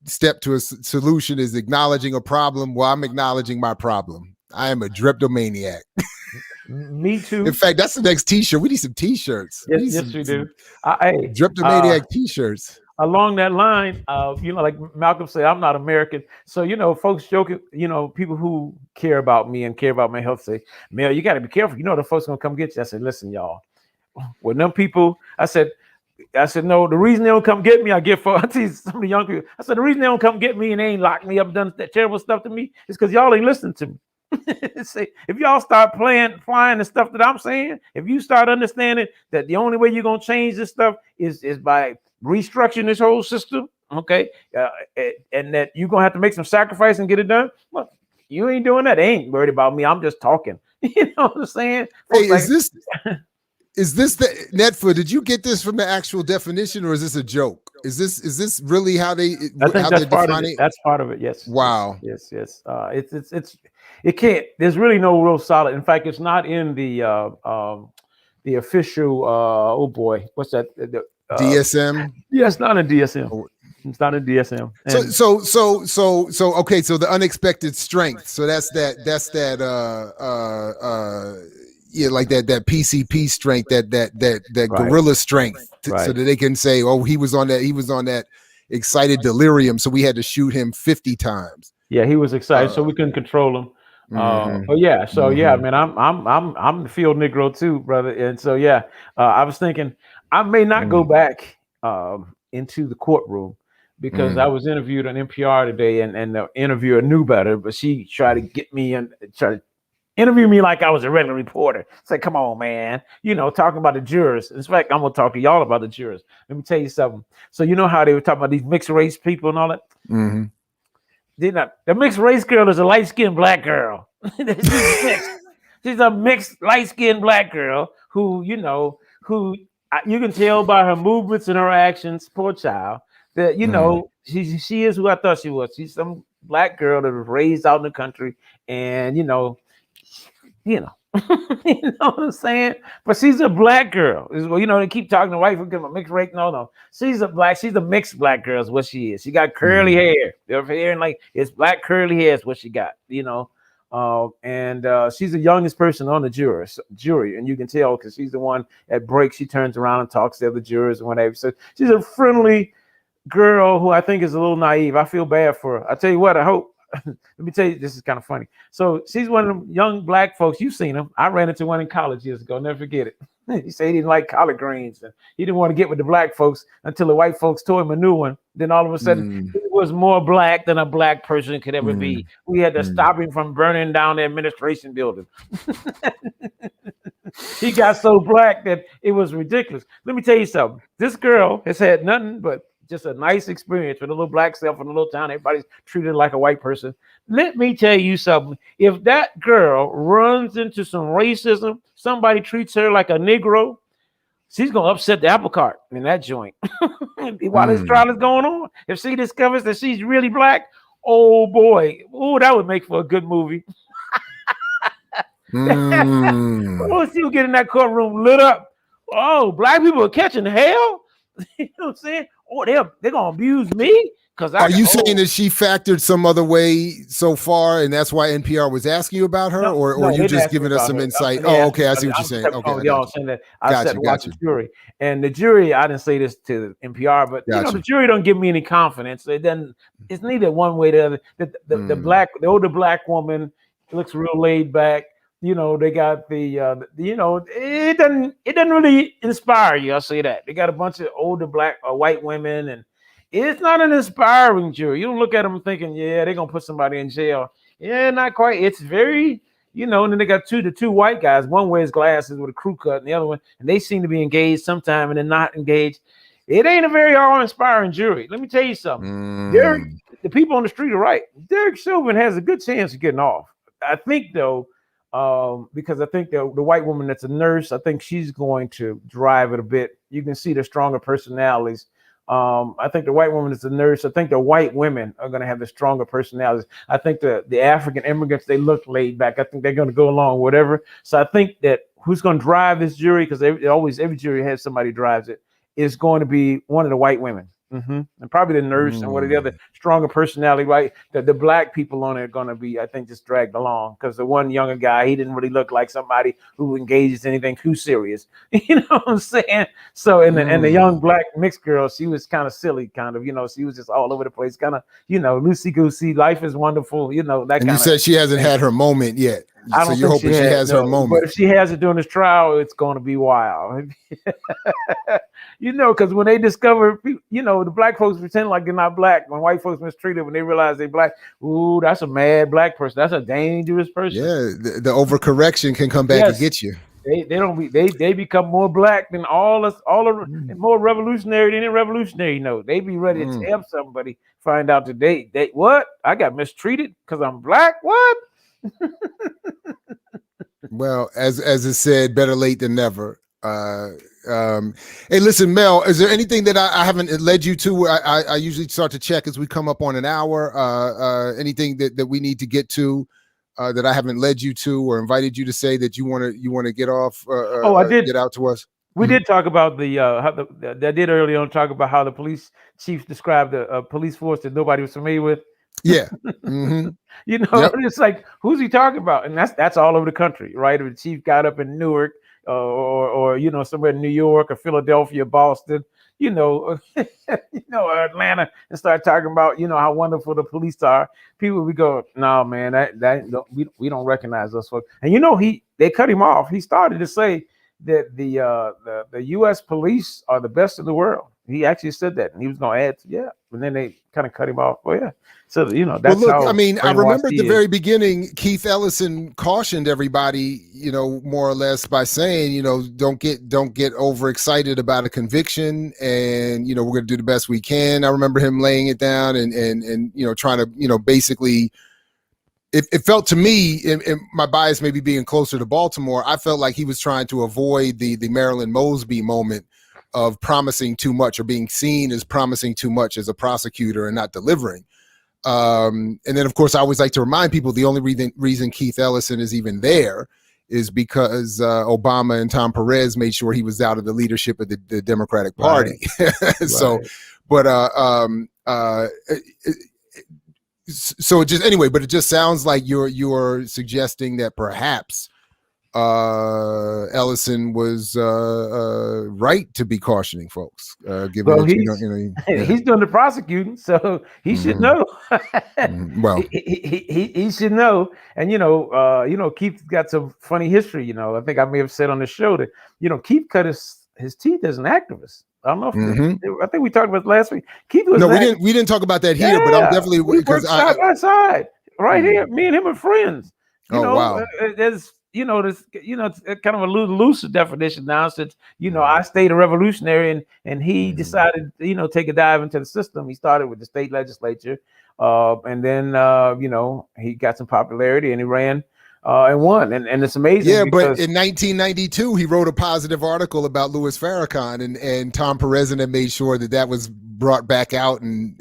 step to a solution is acknowledging a problem. Well, I'm acknowledging my problem. I am a drapetomaniac. Me too. In fact, that's the next T-shirt. We need some T-shirts. Yes, we do. Hey, drapetomaniac T-shirts. Along that line, you know, like Malcolm said, I'm not American. So, you know, folks joking, you know, people who care about me and care about my health say, Mel, you got to be careful. You know, the folks going to come get you. I said, listen, y'all. When them people, I said, no, the reason they don't come get me, I get for some of the young people. I said, the reason they don't come get me and they ain't locked me up, done that terrible stuff to me is because y'all ain't listening to me. See, if y'all start flying the stuff that I'm saying, if you start understanding that the only way you're gonna change this stuff is by restructuring this whole system, Okay, and that you're gonna have to make some sacrifice and get it done. Well, you ain't doing that. They ain't worried about me. I'm just talking. You know what I'm saying? Hey, is this the Netfa? Did you get this from the actual definition, or is this a joke? Is this really how they? I think how that's they part define of it. it? That's part of it. Yes. Wow. Yes. It can't. There's really no real solid. In fact, it's not in the official. Oh boy, what's that? DSM. Yeah, it's not in DSM. It's not in DSM. And So okay, so the unexpected strength. So that's that yeah, like that PCP strength, that Right. gorilla strength, Right. so that they can say, oh, he was on that excited delirium, so we had to shoot him 50 times. Yeah, he was excited, so we couldn't control him. But yeah, so yeah, man, I'm the field Negro too, brother. And so yeah, I was thinking I may not go back into the courtroom because I was interviewed on NPR today, and the interviewer knew better, but she tried to get me and try to interview me like I was a regular reporter. Say, come on, man, talking about the jurors. In fact, I'm gonna talk to y'all about the jurors. Let me tell you something. So you know how they were talking about these mixed race people and all that. The mixed race girl is a light-skinned black girl. She's a mixed light-skinned black girl who you can tell by her movements and her actions, poor child, that she is who I thought she was. She's some black girl that was raised out in the country, and you know you know what I'm saying? But she's a black girl. They keep talking to white people about mixed race. No. She's a mixed black girl is what she is. She got curly hair. Her hair and it's black curly hair is what she got, and she's the youngest person on the jury, and you can tell because she's the one at break. She turns around and talks to the other jurors and whatever. So she's a friendly girl who I think is a little naive. I feel bad for her. I tell you what, I hope. Let me tell you, this is kind of funny. So she's one of them young black folks. You've seen them. I ran into one in college years ago. Never forget it. He said he didn't like collard greens, and he didn't want to get with the black folks until the white folks told him a new one. Then all of a sudden, he was more black than a black person could ever be. We had to stop him from burning down the administration building. He got so black that it was ridiculous. Let me tell you something. This girl has had nothing but just a nice experience with a little black self in a little town. Everybody's treated like a white person. Let me tell you something. If that girl runs into some racism, somebody treats her like a Negro, she's going to upset the apple cart in that joint. While this trial is going on, if she discovers that she's really black, oh boy, that would make for a good movie. Oh, she'll get in that courtroom lit up. Oh, black people are catching hell. You know what I'm saying? Oh, they're gonna abuse me because are you saying that she factored some other way so far, and that's why NPR was asking you about her, or you just giving us some insight? Oh, okay, I see what you're saying. Okay, y'all saying that I said watch the jury, and the jury. I didn't say this to NPR, but the jury don't give me any confidence. It doesn't. It's neither one way or the other. The older black woman looks real laid back. They got it doesn't really inspire you. I'll say that. They got a bunch of older black or white women, and it's not an inspiring jury. You don't look at them thinking, yeah, they're gonna put somebody in jail. Yeah, not quite. It's very, and then they got the two white guys. One wears glasses with a crew cut, and the other one, and they seem to be engaged sometime and then not engaged. It ain't a very awe-inspiring jury. Let me tell you something. The people on the street are right. Derek Chauvin has a good chance of getting off. I think though. Because I think the white woman that's a nurse, I think she's going to drive it a bit. You can see the stronger personalities. I think the white woman is a nurse. I think the white women are going to have the stronger personalities. I think the African immigrants, they look laid back. I think they're going to go along with whatever. So I think that who's going to drive this jury, because every jury has somebody drives it, is going to be one of the white women. And probably the nurse and one of the other stronger personality, right? The black people on it are going to be, I think, just dragged along because the one younger guy, he didn't really look like somebody who engages in anything too serious. You know what I'm saying? So, and the young black mixed girl, she was kind of silly, kind of, she was just all over the place, kind of, loosey goosey. Life is wonderful, that kind of. And you said she hasn't had her moment yet. So you're hoping she has her moment. But if she has it during this trial, it's going to be wild. Because when they discover, the black folks pretend like they're not black. When white folks mistreated, when they realize they're black, ooh, that's a mad black person. That's a dangerous person. Yeah, the overcorrection can come back and get you. They don't be they become more black than all us and more revolutionary than any revolutionary. They be ready to tell somebody. Find out today they what I got mistreated because I'm black. What? Well, as it said, better late than never. Hey, listen, Mel, is there anything that I haven't led you to? I usually start to check as we come up on an hour. Anything that we need to get to that I haven't led you to or invited you to say that you want to get off? I did. Get out to us. We did talk about how I did early on talk about how the police chief described a police force that nobody was familiar with. Yeah. It's like, who's he talking about? And that's all over the country, right? If the chief got up in Newark or somewhere in New York or Philadelphia, Boston, Atlanta, and start talking about how wonderful the police are, people would go, no, man, we don't recognize us. And they cut him off. He started to say that the U.S. police are the best in the world. He actually said that, and he was going to add, and then they kind of cut him off. Well, yeah. So that's how. I mean, I remember at the very beginning, Keith Ellison cautioned everybody, more or less by saying, don't get overexcited about a conviction, and we're going to do the best we can. I remember him laying it down and trying to basically. It felt to me, and my bias maybe being closer to Baltimore, I felt like he was trying to avoid the Marilyn Mosby moment of promising too much or being seen as promising too much as a prosecutor and not delivering. And then, of course, I always like to remind people the only reason Keith Ellison is even there is because Obama and Tom Perez made sure he was out of the leadership of the Democratic Party. Right. So, but so it just sounds like you're suggesting that perhaps Ellison was right to be cautioning folks. Given he's doing the prosecuting, so he should know. Well, he should know, and Keith got some funny history. I think I may have said on the show that Keith cut his teeth as an activist. I don't know if I think we talked about it last week. Keith was we didn't talk about that here, but I'm definitely because side by side right here. Me and him are friends. Wow. There's this kind of a loose definition now. Since I stayed a revolutionary, and he decided take a dive into the system. He started with the state legislature, and then he got some popularity and he ran. And won, and it's amazing. Yeah, but in 1992, he wrote a positive article about Louis Farrakhan, and Tom Perez and made sure that was brought back out, and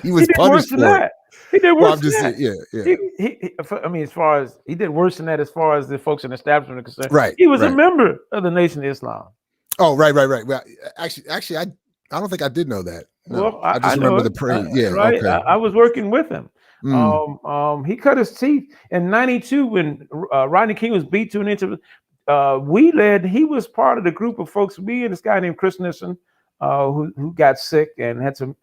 he was punished for it. He did worse than that. I mean, as far as he did worse than that, as far as the folks in the establishment are concerned. Right. He was a member of the Nation of Islam. Oh, right. Well, actually, I don't think I did know that. No, well, I just remember the praise. Right. Okay. I was working with him. He cut his teeth in '92 when Rodney King was beat to an inch. He was part of the group of folks. Me and this guy named Chris Nissen, who got sick and had some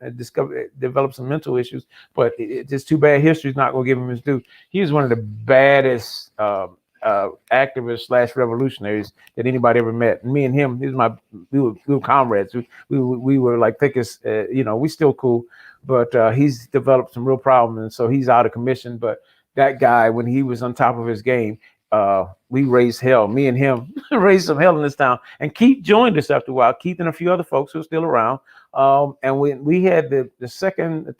developed some mental issues. But it's just too bad. History's not going to give him his due. He was one of the baddest activists / revolutionaries that anybody ever met. And me and him, we were comrades. We were like thick as we still cool. But he's developed some real problems, and so he's out of commission. But that guy, when he was on top of his game, we raised hell. Me and him raised some hell in this town. And Keith joined us after a while. Keith and a few other folks who are still around. And we had the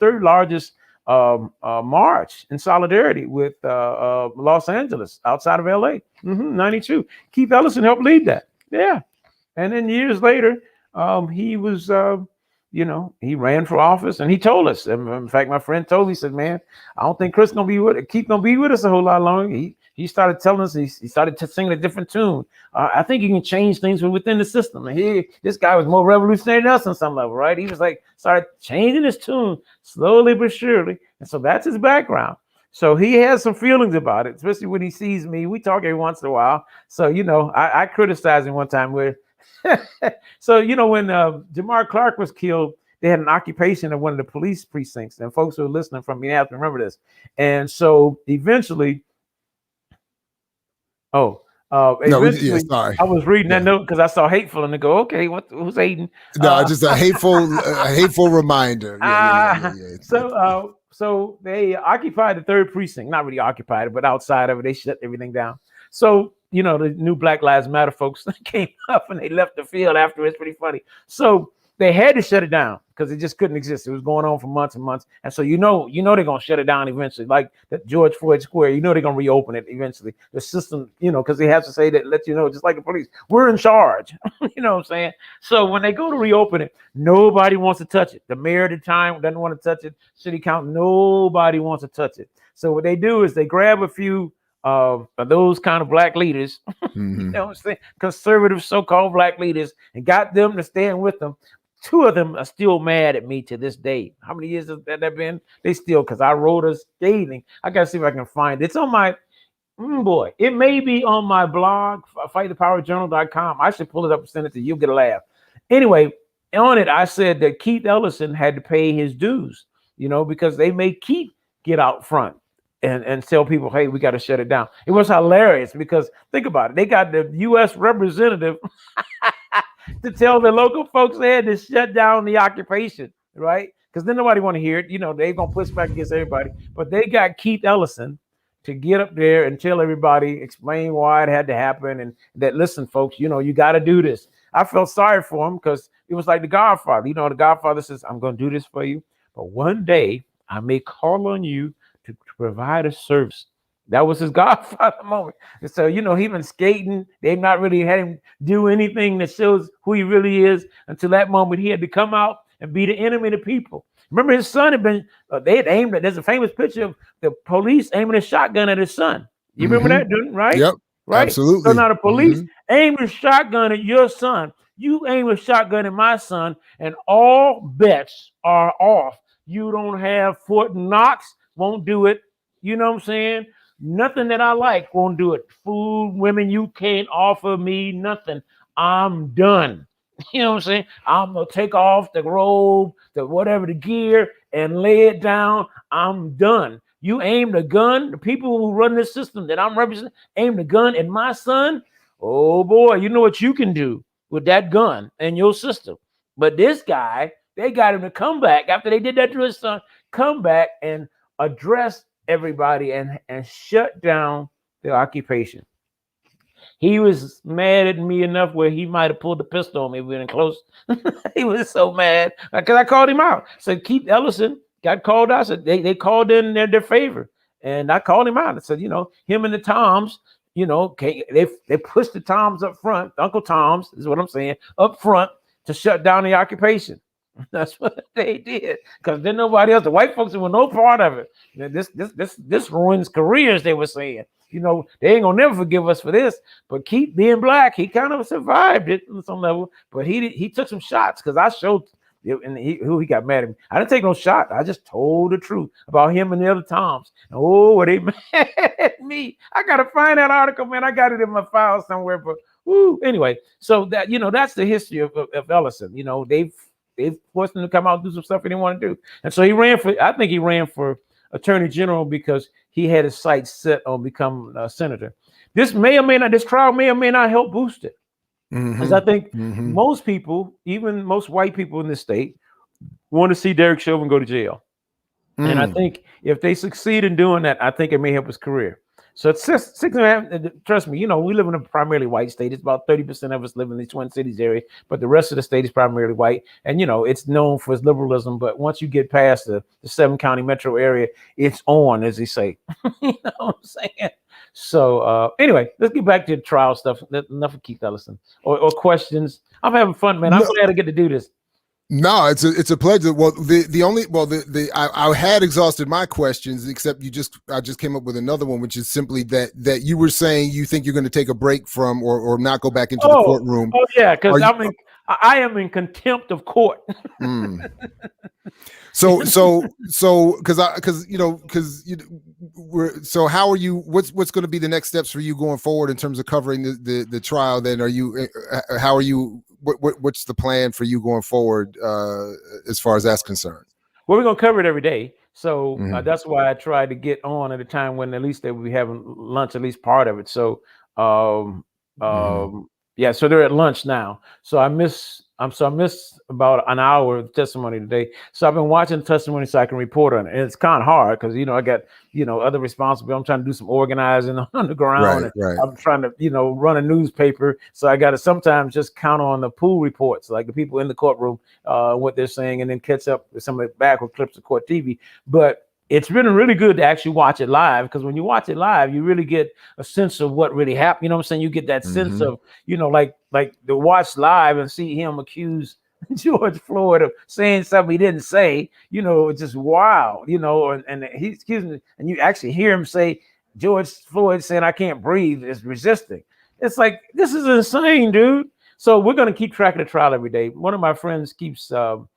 third largest march in solidarity with Los Angeles outside of LA. 92. Keith Ellison helped lead that. Yeah. And then years later, he was. He ran for office, and he told us. In fact, my friend told me, he said, "Man, I don't think Keith gonna be with us a whole lot longer." He started telling us, he started singing a different tune. I think you can change things from within the system. And this guy was more revolutionary than us on some level, right? He was started changing his tune slowly but surely, and so that's his background. So he has some feelings about it, especially when he sees me. We talk every once in a while. So I criticized him one time where. So when Jamar Clark was killed, they had an occupation of one of the police precincts, and folks who are listening from me have to remember this. And so eventually, sorry. I was reading that note because I saw hateful, and they go, "Okay, who's hating?" No, just a hateful reminder. So they occupied the third precinct, not really occupied it, but outside of it, they shut everything down. So you know, the new Black Lives Matter folks came up and they left the field after. It's pretty funny. So they had to shut it down because it just couldn't exist. It was going on for months and months. And so, you know, they're going to shut it down eventually, like the George Floyd Square. You know, they're going to reopen it eventually. The system, you know, because they have to say that, let you know, just like the police, we're in charge. You know what I'm saying? So when they go to reopen it, nobody wants to touch it. The mayor at the time doesn't want to touch it. City council, nobody wants to touch it. So what they do is they grab a few of those kind of black leaders, Mm-hmm. you know what I'm saying? Conservative so-called black leaders, and got them to stand with them. Two of them are still mad at me to this day. How many years has that been? They still, because I wrote a scathing. I gotta see if I can find it. It's on my boy. It may be on my blog, fightthepowerjournal.com. I should pull it up and send it to you. You'll get a laugh. Anyway, on it, I said that Keith Ellison had to pay his dues, you know, because they made Keith get out front and tell people, hey, we got to shut it down. It was hilarious because think about it. They got the U.S. representative to tell the local folks they had to shut down the occupation, right? Because then nobody want to hear it. You know, they're going to push back against everybody. But they got Keith Ellison to get up there and tell everybody, explain why it had to happen, and that, listen, folks, you know, you got to do this. I felt sorry for him because it was like the Godfather. You know, the Godfather says, I'm going to do this for you, but one day I may call on you to provide a service. That was his Godfather moment. And so, you know, he been skating. They've not really had him do anything that shows who he really is until that moment. He had to come out and be the enemy of the people. Remember, his son had been, they had aimed at, there's a famous picture of the police aiming a shotgun at his son. You remember that, right? Yep. Right. Absolutely. So now the police aim a shotgun at your son. You aim a shotgun at my son, and all bets are off. You don't have Fort Knox, won't do it. You know what I'm saying? Nothing that I like won't do it. Food, women, you can't offer me nothing. I'm done. You know what I'm saying? I'm going to take off the robe, the whatever, the gear, and lay it down. I'm done. You aim the gun, the people who run this system that I'm representing, aim the gun at my son. Oh, boy, you know what you can do with that gun and your system. But this guy, they got him to come back after they did that to his son, come back and address everybody and shut down the occupation. He was mad at me enough where he might have pulled the pistol on me if we were in close. He was so mad because I called him out. So Keith Ellison got called out. So they called in their favor. And I called him out. I said, you know, him and the Toms, you know, they pushed the Toms up front. Uncle Toms is what I'm saying, up front to shut down the occupation. That's what they did, because then nobody else, the white folks were no part of it. This ruins careers, they were saying. You know, they ain't gonna never forgive us for this. But Keith being black, he kind of survived it on some level. But he took some shots because I showed and he got mad at me. I didn't take no shot. I just told the truth about him and the other Toms. Oh, were they mad at me? I gotta find that article, man. I got it in my file somewhere. But anyway, so that, you know, that's the history of Ellison. You know, they've forced him to come out and do some stuff he didn't want to do. And so I think he ran for attorney general because he had his sights set on becoming a senator. This trial may or may not help boost it. Because I think most people, even most white people in this state, want to see Derek Chauvin go to jail. And I think if they succeed in doing that, I think it may help his career. So it's 6.5. Trust me, you know, we live in a primarily white state. It's about 30% of us live in the Twin Cities area, but the rest of the state is primarily white. And, you know, it's known for its liberalism. But once you get past the 7-county metro area, it's on, as they say. You know what I'm saying? So anyway, let's get back to the trial stuff. Enough of Keith Ellison or questions. I'm having fun, man. I'm glad I get to do this. No, it's a pleasure. Well, I had exhausted my questions, except I just came up with another one, which is simply that you were saying you think you're going to take a break from or not go back into the courtroom. Oh yeah, because I am in contempt of court. So how are you? What's going to be the next steps for you going forward in terms of covering the trial? Then how are you? What's the plan for you going forward as far as that's concerned? Well, we're gonna cover it every day, so that's why I tried to get on at a time when at least they would be having lunch, at least part of it. So Yeah, so they're at lunch now. So I miss about an hour of testimony today. So I've been watching testimony so I can report on it. And it's kind of hard because I got other responsibilities. I'm trying to do some organizing on the ground, Right, and right. I'm trying to run a newspaper. So I got to sometimes just count on the pool reports, like the people in the courtroom, what they're saying, and then catch up with some of the backward clips of court TV. But it's been really good to actually watch it live, because when you watch it live, you really get a sense of what really happened. You know what I'm saying? You get that sense of, like to watch live and see him accuse George Floyd of saying something he didn't say. It's just wow. And he's accusing, and you actually hear him say, George Floyd saying, "I can't breathe," is resisting. It's like, this is insane, dude. So we're going to keep track of the trial every day. One of my friends keeps trying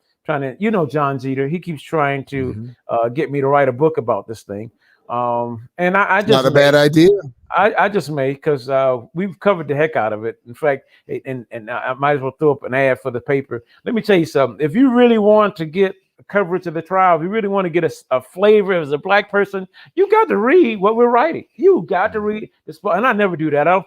to, John Jeter, he keeps trying to get me to write a book about this thing. And I just not a bad idea. I just made, because we've covered the heck out of it. In fact, and I might as well throw up an ad for the paper. Let me tell you something. If you really want to get coverage of the trial, if you really want to get a flavor as a black person, you got to read what we're writing. You got to read this, and I never do that. I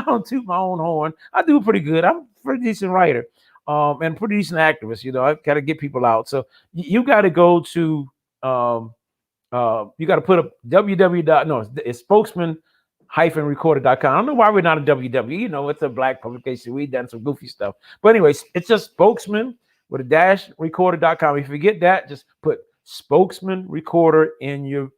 don't toot my own horn. I do pretty good. I'm a pretty decent writer, and pretty decent activist. I got to get people out. So you got to go to you got to put up it's spokesman-recorder.com. I don't know why we're not a www. It's a black publication. We've done some goofy stuff. But anyways, it's just spokesman with a dash recorder.com. If you get that, just put spokesman recorder in your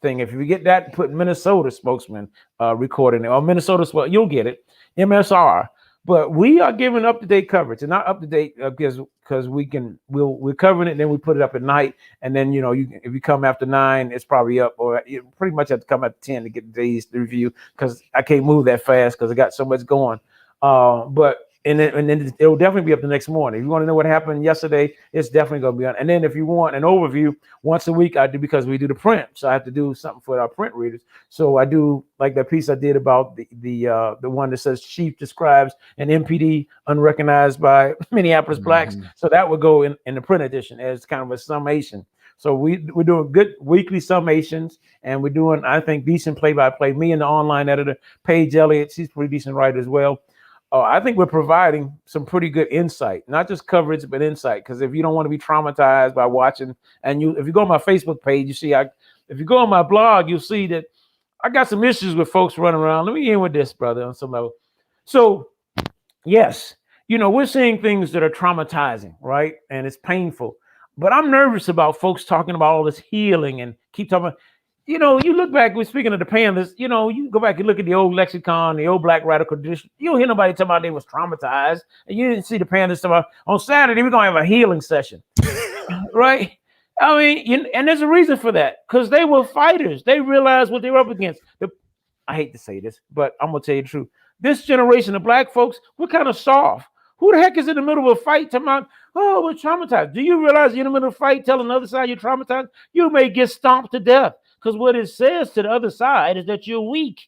thing. If you get that, put Minnesota spokesman recording or Minnesota, you'll get it. MSR. But we are giving up-to-date coverage, and not up-to-date because we're covering it, and then we put it up at night, and then if you come after 9, it's probably up, or you pretty much have to come after 10 to get the day's review, because I can't move that fast because I got so much going. But and then it'll definitely be up the next morning. If you want to know what happened yesterday, it's definitely going to be on. And then if you want an overview, once a week I do, because we do the print, so I have to do something for our print readers. So I do, like that piece I did about the one that says Chief describes an MPD unrecognized by Minneapolis blacks. So that would go in the print edition as kind of a summation. So we're doing good weekly summations, and we're doing, I think, decent play-by-play. Me and the online editor, Paige Elliott, she's a pretty decent writer as well. I think we're providing some pretty good insight, not just coverage, but insight. Because if you don't want to be traumatized by watching, and if you go on my Facebook page, you see, if you go on my blog, you'll see that I got some issues with folks running around. Let me end with this, brother, on some level. So, yes, we're seeing things that are traumatizing, right? And it's painful. But I'm nervous about folks talking about all this healing and keep talking about, you look back, we're speaking of the Panthers, you go back and look at the old lexicon, the old black radical tradition. You don't hear nobody talking about they was traumatized. And you didn't see the Panthers talking about, on Saturday, we're going to have a healing session. Right? I mean, and there's a reason for that, because they were fighters. They realized what they were up against. I hate to say this, but I'm going to tell you the truth. This generation of black folks, we're kind of soft. Who the heck is in the middle of a fight talking about, oh, we're traumatized? Do you realize you're in the middle of a fight telling the other side you're traumatized? You may get stomped to death. Because what it says to the other side is that you're weak.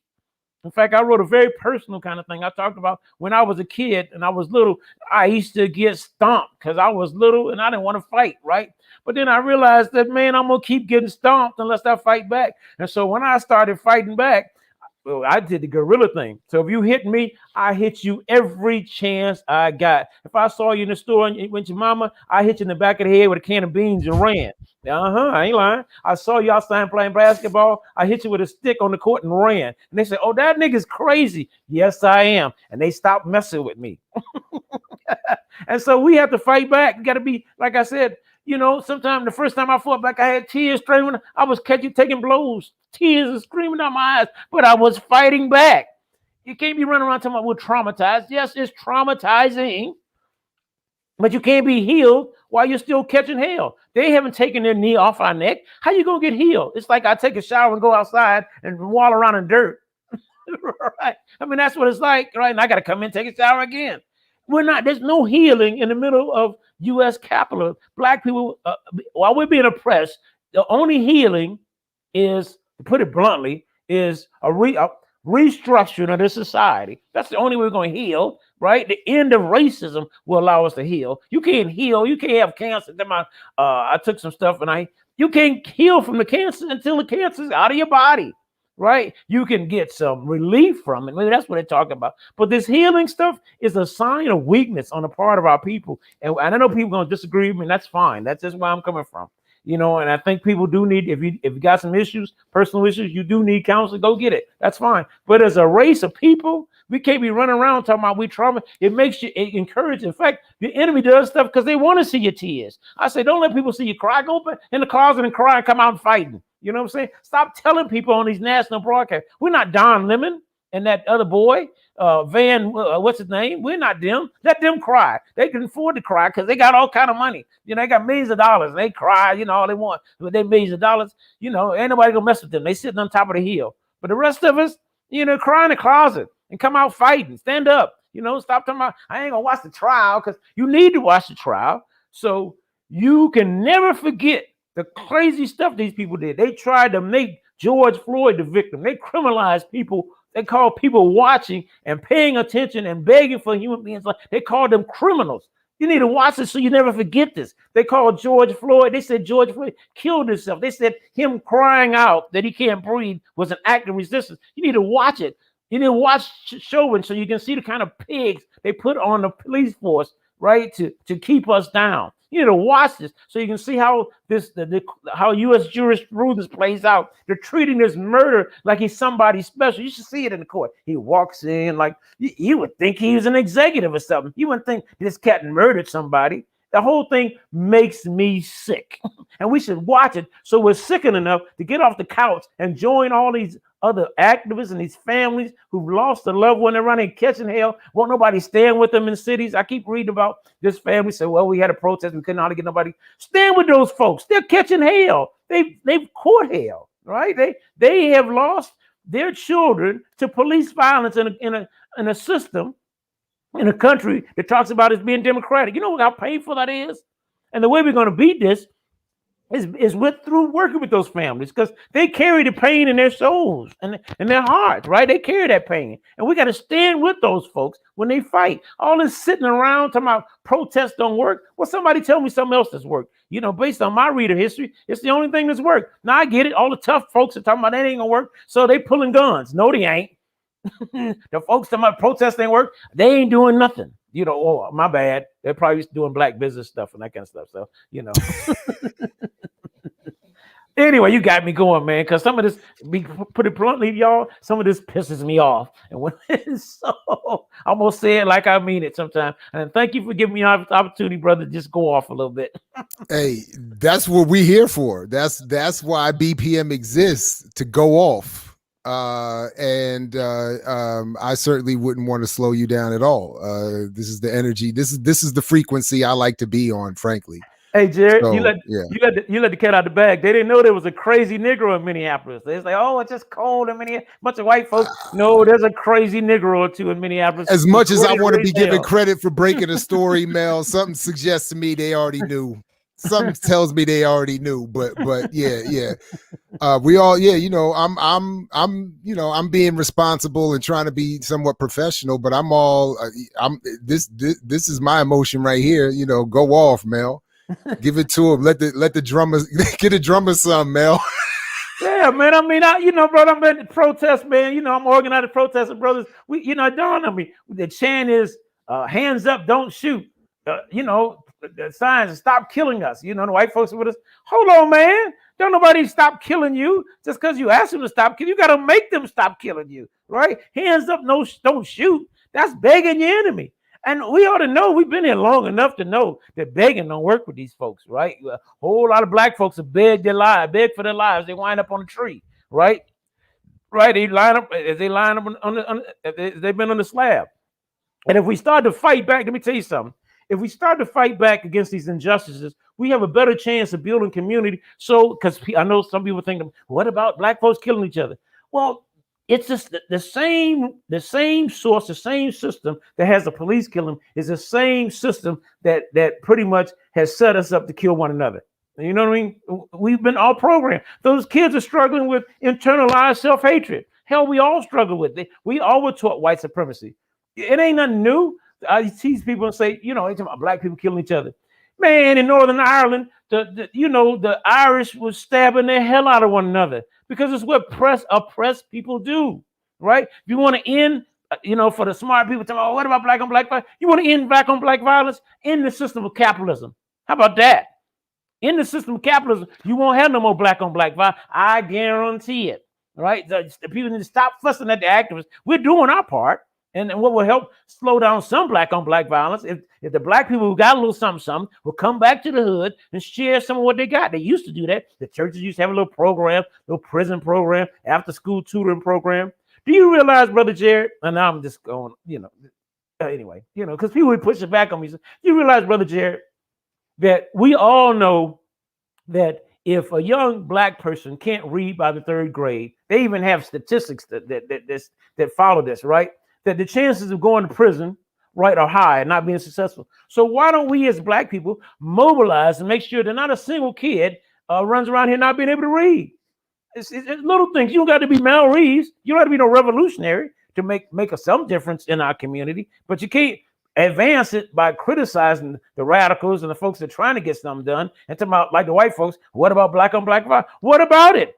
In fact, I wrote a very personal kind of thing. I talked about when I was a kid and I was little, I used to get stomped because I was little and I didn't want to fight, right? But then I realized that, man, I'm going to keep getting stomped unless I fight back. And so when I started fighting back, well, I did the gorilla thing. So if you hit me, I hit you every chance I got. If I saw you in the store and you went to your mama, I hit you in the back of the head with a can of beans and ran. I ain't lying. I saw you outside playing basketball. I hit you with a stick on the court and ran. And they said, oh, that nigga's crazy. Yes, I am. And they stopped messing with me. And so we have to fight back. You got to be, like I said, sometimes the first time I fought back, I had tears streaming. I was taking blows, tears and screaming out my eyes, but I was fighting back. You can't be running around talking about we're traumatized. Yes, it's traumatizing, but you can't be healed while you're still catching hell. They haven't taken their knee off our neck. How you going to get healed? It's like I take a shower and go outside and walk around in dirt. Right? I mean, that's what it's like, right? And I got to come in and take a shower again. There's no healing in the middle of U.S. Capitol. Black people, while we're being oppressed, the only healing is, to put it bluntly, is a restructuring of the society. That's the only way we're going to heal, right? The end of racism will allow us to heal. You can't heal. You can't have cancer. I took some stuff and you can't heal from the cancer until the cancer's out of your body. right? You can get some relief from it. Maybe that's what they're talking about. But this healing stuff is a sign of weakness on the part of our people. And I know people are going to disagree with me, and that's fine. That's just where I'm coming from. You know, and I think people do need, if you got some issues, personal issues, you do need counseling, go get it. That's fine. But as a race of people, we can't be running around talking about we trauma. It makes you encourage. In fact, the enemy does stuff because they want to see your tears. I say, don't let people see you cry. Go in the closet and cry and come out and fighting. You know what I'm saying? Stop telling people on these national broadcasts. We're not Don Lemon and that other boy, what's his name? We're not them. Let them cry. They can afford to cry because they got all kind of money. You know, they got millions of dollars. And they cry, you know, all they want. But they millions of dollars, you know, ain't nobody gonna mess with them. They sitting on top of the hill. But the rest of us, you know, cry in the closet and come out fighting. Stand up. You know, stop talking about, I ain't gonna watch the trial, because you need to watch the trial. So you can never forget the crazy stuff these people did. They tried to make George Floyd the victim. They criminalized people. They call people watching and paying attention and begging for human beings. They called them criminals. You need to watch this so you never forget this. They called George Floyd. They said George Floyd killed himself. They said him crying out that he can't breathe was an act of resistance. You need to watch it. You need to watch Chauvin so you can see the kind of pigs they put on the police force, right, to keep us down. You need to watch this so you can see how how U.S. jurisprudence plays out. They're treating this murder like he's somebody special. You should see it in the court. He walks in like you would think he was an executive or something. You wouldn't think this cat murdered somebody. The whole thing makes me sick, and we should watch it so we're sickened enough to get off the couch and join all these other activists and these families who've lost a loved one. They're running catching hell. Won't nobody stand with them in cities. I keep reading about this family. Say, well, we had a protest. We couldn't hardly get nobody. Stand with those folks. They're catching hell. They've caught hell, right? They have lost their children to police violence in a system, in a country that talks about it being democratic. You know how painful that is? And the way we're going to beat this is through working with those families, because they carry the pain in their souls and their hearts, right? They carry that pain. And we got to stand with those folks when they fight. All this sitting around talking about protests don't work. Well, somebody tell me something else that's worked. You know, based on my reader history, it's the only thing that's worked. Now I get it. All the tough folks are talking about that ain't gonna work. So they pulling guns. No, they ain't. The folks talking about protests ain't work. They ain't doing nothing. You know, oh, my bad. They're probably doing black business stuff and that kind of stuff. So, you know. Anyway, you got me going, man, because some of this, put it bluntly, y'all, some of this pisses me off. And when it's so, I'm going to say it like I mean it sometimes. And thank you for giving me an opportunity, brother, to just go off a little bit. Hey, that's what we're here for. That's why BPM exists, to go off. I certainly wouldn't want to slow you down at all. This is the energy. This is the frequency I like to be on, frankly. Hey, Jared, so, you let the cat out of the bag. They didn't know there was a crazy Negro in Minneapolis. They was like, oh, it's just cold in Minneapolis. Bunch of white folks. No, there's a crazy Negro or two in Minneapolis. As much as I want to be given credit for breaking a story, Mel, something suggests to me they already knew. Something tells me they already knew. But yeah. We all, you know, I'm being responsible and trying to be somewhat professional, but this is my emotion right here. You know, go off, Mel. Give it to him. Let the drummers get a drummer some, Mel. Yeah, man. I mean, brother, I'm at the protest, man. You know, I'm organizing protests, brothers. It dawned on me. The chant is hands up, don't shoot. You know, the signs, stop killing us. You know, the white folks are with us. Hold on, man. Don't nobody stop killing you just because you ask them to stop killing. You got to make them stop killing you, right? Hands up, no, don't shoot. That's begging your enemy. And we ought to know, we've been here long enough to know that begging don't work with these folks, right? A whole lot of black folks have begged for their lives. They wind up on a tree, right? Right, they line up they've been on the slab. And if we start to fight back, let me tell you something. If we start to fight back against these injustices, we have a better chance of building community. So, because I know some people think, what about black folks killing each other? Well, it's just the same source, the same system that has the police killing is the same system that pretty much has set us up to kill one another. You know what I mean? We've been all programmed. Those kids are struggling with internalized self-hatred. Hell, we all struggle with it. We all were taught white supremacy. It ain't nothing new. I tease people and say, you know, black people killing each other. Man, in Northern Ireland, the Irish was stabbing the hell out of one another because it's what oppressed people do, right? If you want to end, for the smart people, tell me, oh, what about black on black violence? You want to end black on black violence in the system of capitalism? How about that? In the system of capitalism, you won't have no more black on black violence. I guarantee it. Right? The people need to stop fussing at the activists. We're doing our part. And what will help slow down some black on black violence if the black people who got a little something will come back to the hood and share some of what they got. They used to do that. The churches used to have a little program, little prison program, after school tutoring program. Do you realize, Brother Jared? And now I'm just going, anyway, because people would push it back on me. Do you realize, Brother Jared, that we all know that if a young black person can't read by the 3rd grade, they even have statistics that follow this, right? That the chances of going to prison, right, are high and not being successful. So why don't we as black people mobilize and make sure that not a single kid runs around here not being able to read? It's little things. You don't got to be Mel Reeves. You don't have to be no revolutionary to make some difference in our community, but you can't advance it by criticizing the radicals and the folks that are trying to get something done and talking about, like the white folks, what about black on black violence? What about it?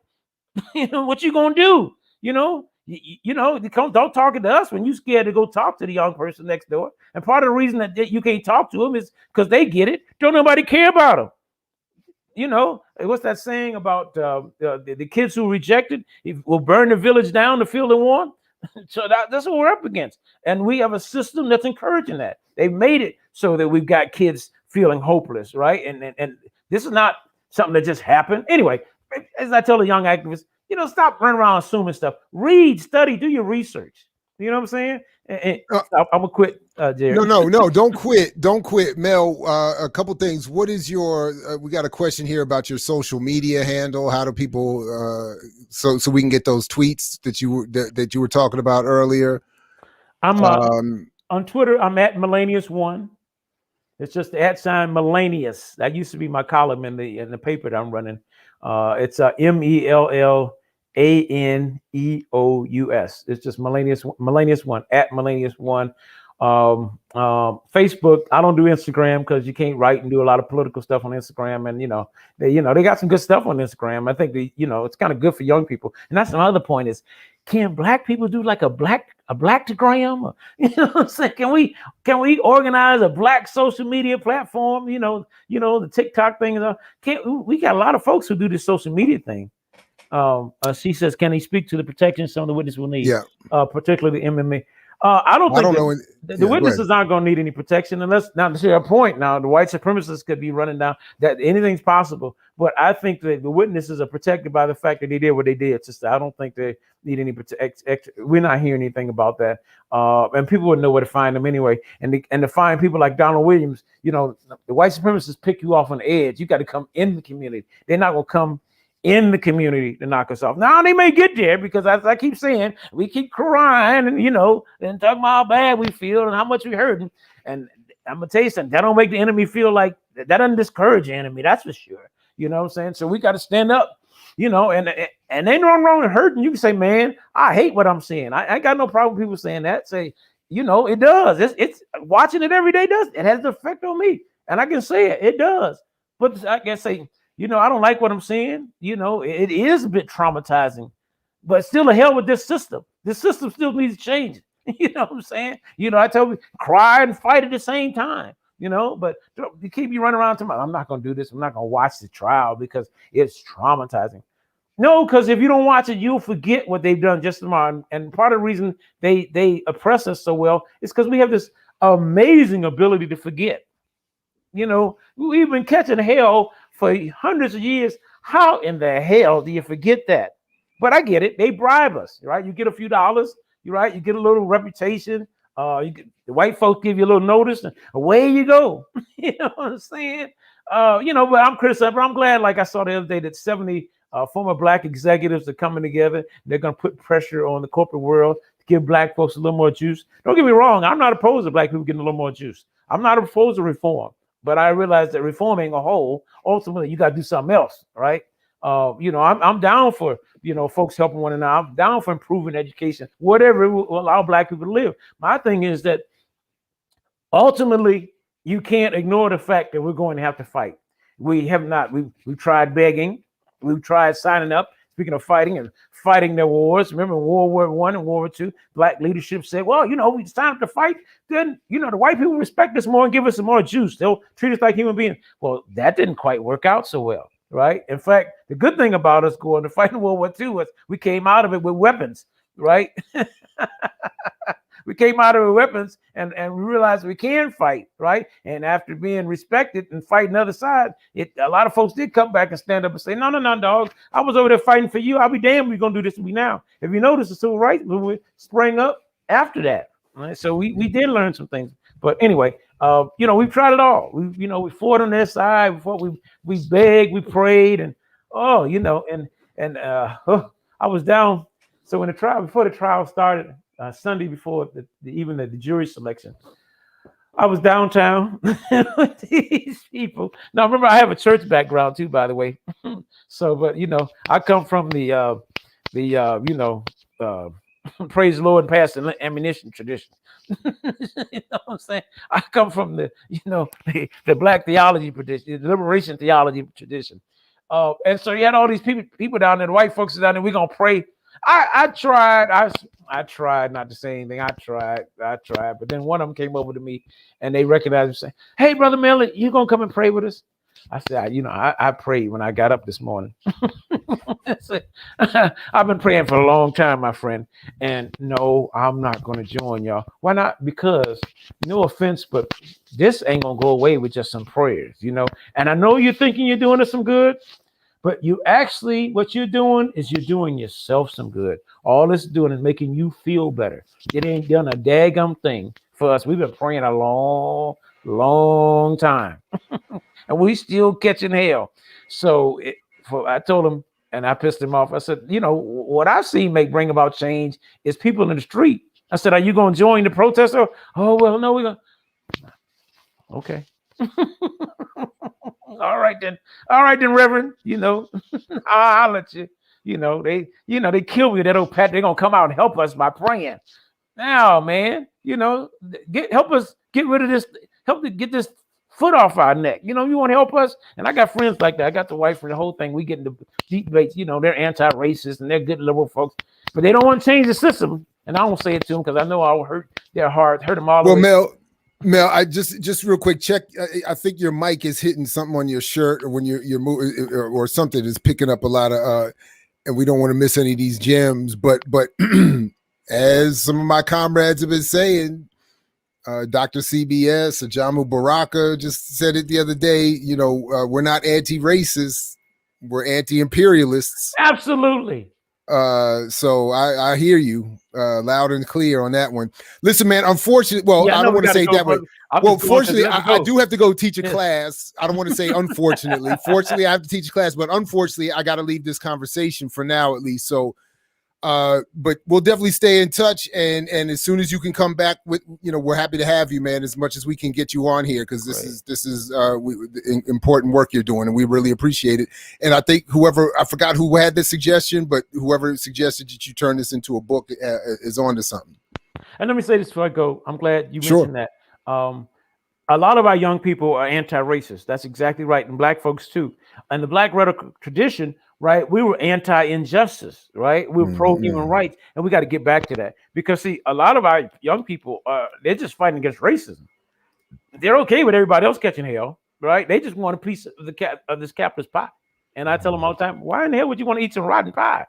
What you gonna do? Don't talk to us when you scared to go talk to the young person next door. And part of the reason that you can't talk to them is because they get it. Don't nobody care about them. What's that saying about the kids who rejected will burn the village down to feel the warmth? So that's what we're up against. And we have a system that's encouraging that. They've made it so that we've got kids feeling hopeless, right? And this is not something that just happened. Anyway, as I tell the young activists, stop running around assuming stuff. Read, study, do your research. You know what I'm saying? And I'm gonna quit, Jared. No, don't quit, Mel. A couple things. What is your? We got a question here about your social media handle. How do people? So we can get those tweets that you were talking about earlier. I'm on Twitter. I'm at Melanius1. It's just the @ Melanius. That used to be my column in the paper that I'm running. It's MELLANEOUS. It's just Melanius1 at Melanius1. Facebook. I don't do Instagram because you can't write and do a lot of political stuff on Instagram. And they got some good stuff on Instagram. I think it's kind of good for young people. And that's another point is, can black people do like a blacktogram? You know what I'm saying? Can we organize a black social media platform? The TikTok thing. We got a lot of folks who do this social media thing. She says, can he speak to the protection some of the witnesses will need? Yeah. Particularly the MMA. I don't think the witnesses aren't going to need any protection unless, now to your point, now the white supremacists could be running down that anything's possible. But I think that the witnesses are protected by the fact that they did what they did. I don't think they need any protection. We're not hearing anything about that. And people would know where to find them anyway. And to find people like Donald Williams, the white supremacists pick you off on the edge. You got to come in the community. They're not going to come in the community to knock us off. Now they may get there because, as I keep saying, we keep crying and and talking about how bad we feel and how much we hurting. And I'm gonna tell you something, that don't make the enemy feel like that doesn't discourage the enemy, that's for sure. You know what I'm saying? So we got to stand up, and ain't nothing wrong with hurting. You can say, man, I hate what I'm seeing. I ain't got no problem with people saying that. Say, it does. It's watching it every day does. It has an effect on me. And I can say it does. But I can say, I don't like what I'm seeing. It is a bit traumatizing, but still the hell with this system. This system still needs to change. You know what I'm saying? I tell you, cry and fight at the same time, but you keep you running around tomorrow. I'm not going to do this. I'm not going to watch the trial because it's traumatizing. No, because if you don't watch it, you'll forget what they've done just tomorrow. And part of the reason they oppress us so well is because we have this amazing ability to forget. We've been catching hell for hundreds of years. How in the hell do you forget that? But I get it. They bribe us, right? You get a few dollars, right? You get a little reputation. The white folks give you a little notice, and away you go. You know what I'm saying? But I'm criticizing. But I'm glad, like I saw the other day, that 70 former black executives are coming together. They're going to put pressure on the corporate world to give black folks a little more juice. Don't get me wrong. I'm not opposed to black people getting a little more juice. I'm not opposed to reform. But I realize that reforming a whole, ultimately, you got to do something else, right? I'm down for, folks helping one another. I'm down for improving education, whatever will allow black people to live. My thing is that ultimately, you can't ignore the fact that we're going to have to fight. We have not. We've tried begging. We've tried signing up. Speaking of fighting and fighting their wars, remember World War I and World War II, black leadership said, well, we signed up to fight, then, the white people respect us more and give us some more juice. They'll treat us like human beings. Well, that didn't quite work out so well, right? In fact, the good thing about us going to fight in World War II was we came out of it with weapons, right? We came out of it with weapons and we realized we can fight, right? And after being respected and fighting the other side, a lot of folks did come back and stand up and say, no, dog. I was over there fighting for you. I'll be damned we're going to do this to me now. If you notice, the civil rights movement sprang up after that, right? So we did learn some things. But anyway, we've tried it all. We fought on their side. We fought, we begged, we prayed, and I was down. So when before the trial started, Sunday before the jury selection, I was downtown with these people. Now, remember, I have a church background too, by the way. So, but I come from the praise the Lord and pass the ammunition tradition. You know what I'm saying? I come from the black theology tradition, the liberation theology tradition. And so you had all these people down there, the white folks down there. We're gonna pray. I tried not to say anything. I tried, but then one of them came over to me and they recognized me, saying, "Hey, Brother Mel, you gonna come and pray with us?" I said, I prayed when I got up this morning. I've been praying for a long time, my friend. And no, I'm not going to join y'all. Why not? Because no offense, but this ain't going to go away with just some prayers, And I know you're thinking you're doing us some good, but what you're doing is you're doing yourself some good. All it's doing is making you feel better. It ain't done a daggum thing for us. We've been praying a long, long time. And we still catching hell. So I told him, and I pissed him off. I said, what I've seen bring about change is people in the street. I said, are you going to join the protester? Oh, well, no, we're going to. Okay. All right, then, Reverend, I'll let you, they kill me. That old Pat, they're going to come out and help us by praying. Now, man, help us get rid of this, help to get this foot off our neck. You want to help us? And I got friends like that. I got the wife for the whole thing. We get into deep debates. They're anti-racist and they're good liberal folks, but they don't want to change the system. And I won't say it to them because I know I'll hurt their heart, hurt them all. Well, Mel, I just real quick check. I think your mic is hitting something on your shirt, or when you're moving, or something is picking up a lot of. And we don't want to miss any of these gems. But as some of my comrades have been saying. Dr. CBS, Ajamu Baraka just said it the other day, we're not anti-racist, we're anti-imperialists. Absolutely. So I hear you loud and clear on that one. Listen, man, unfortunately, I don't want to say it that way. Well, fortunately, I do have to go teach a class. I don't want to say unfortunately. Fortunately, I have to teach a class, but unfortunately, I got to leave this conversation for now at least. So but we'll definitely stay in touch, and as soon as you can come back with, we're happy to have you, man, as much as we can get you on here, because this is important work you're doing, and we really appreciate it. And I think I forgot who had this suggestion, but whoever suggested that you turn this into a book is on to something. And let me say this before I go. I'm glad you mentioned that. A lot of our young people are anti-racist. That's exactly right. And black folks too. And the black radical tradition, right? We were anti-injustice, right? We were pro-human rights. And we got to get back to that. Because see, a lot of our young people, they're just fighting against racism. They're okay with everybody else catching hell, right? They just want a piece of this capitalist pie. And I tell them all the time, why in the hell would you want to eat some rotten pie?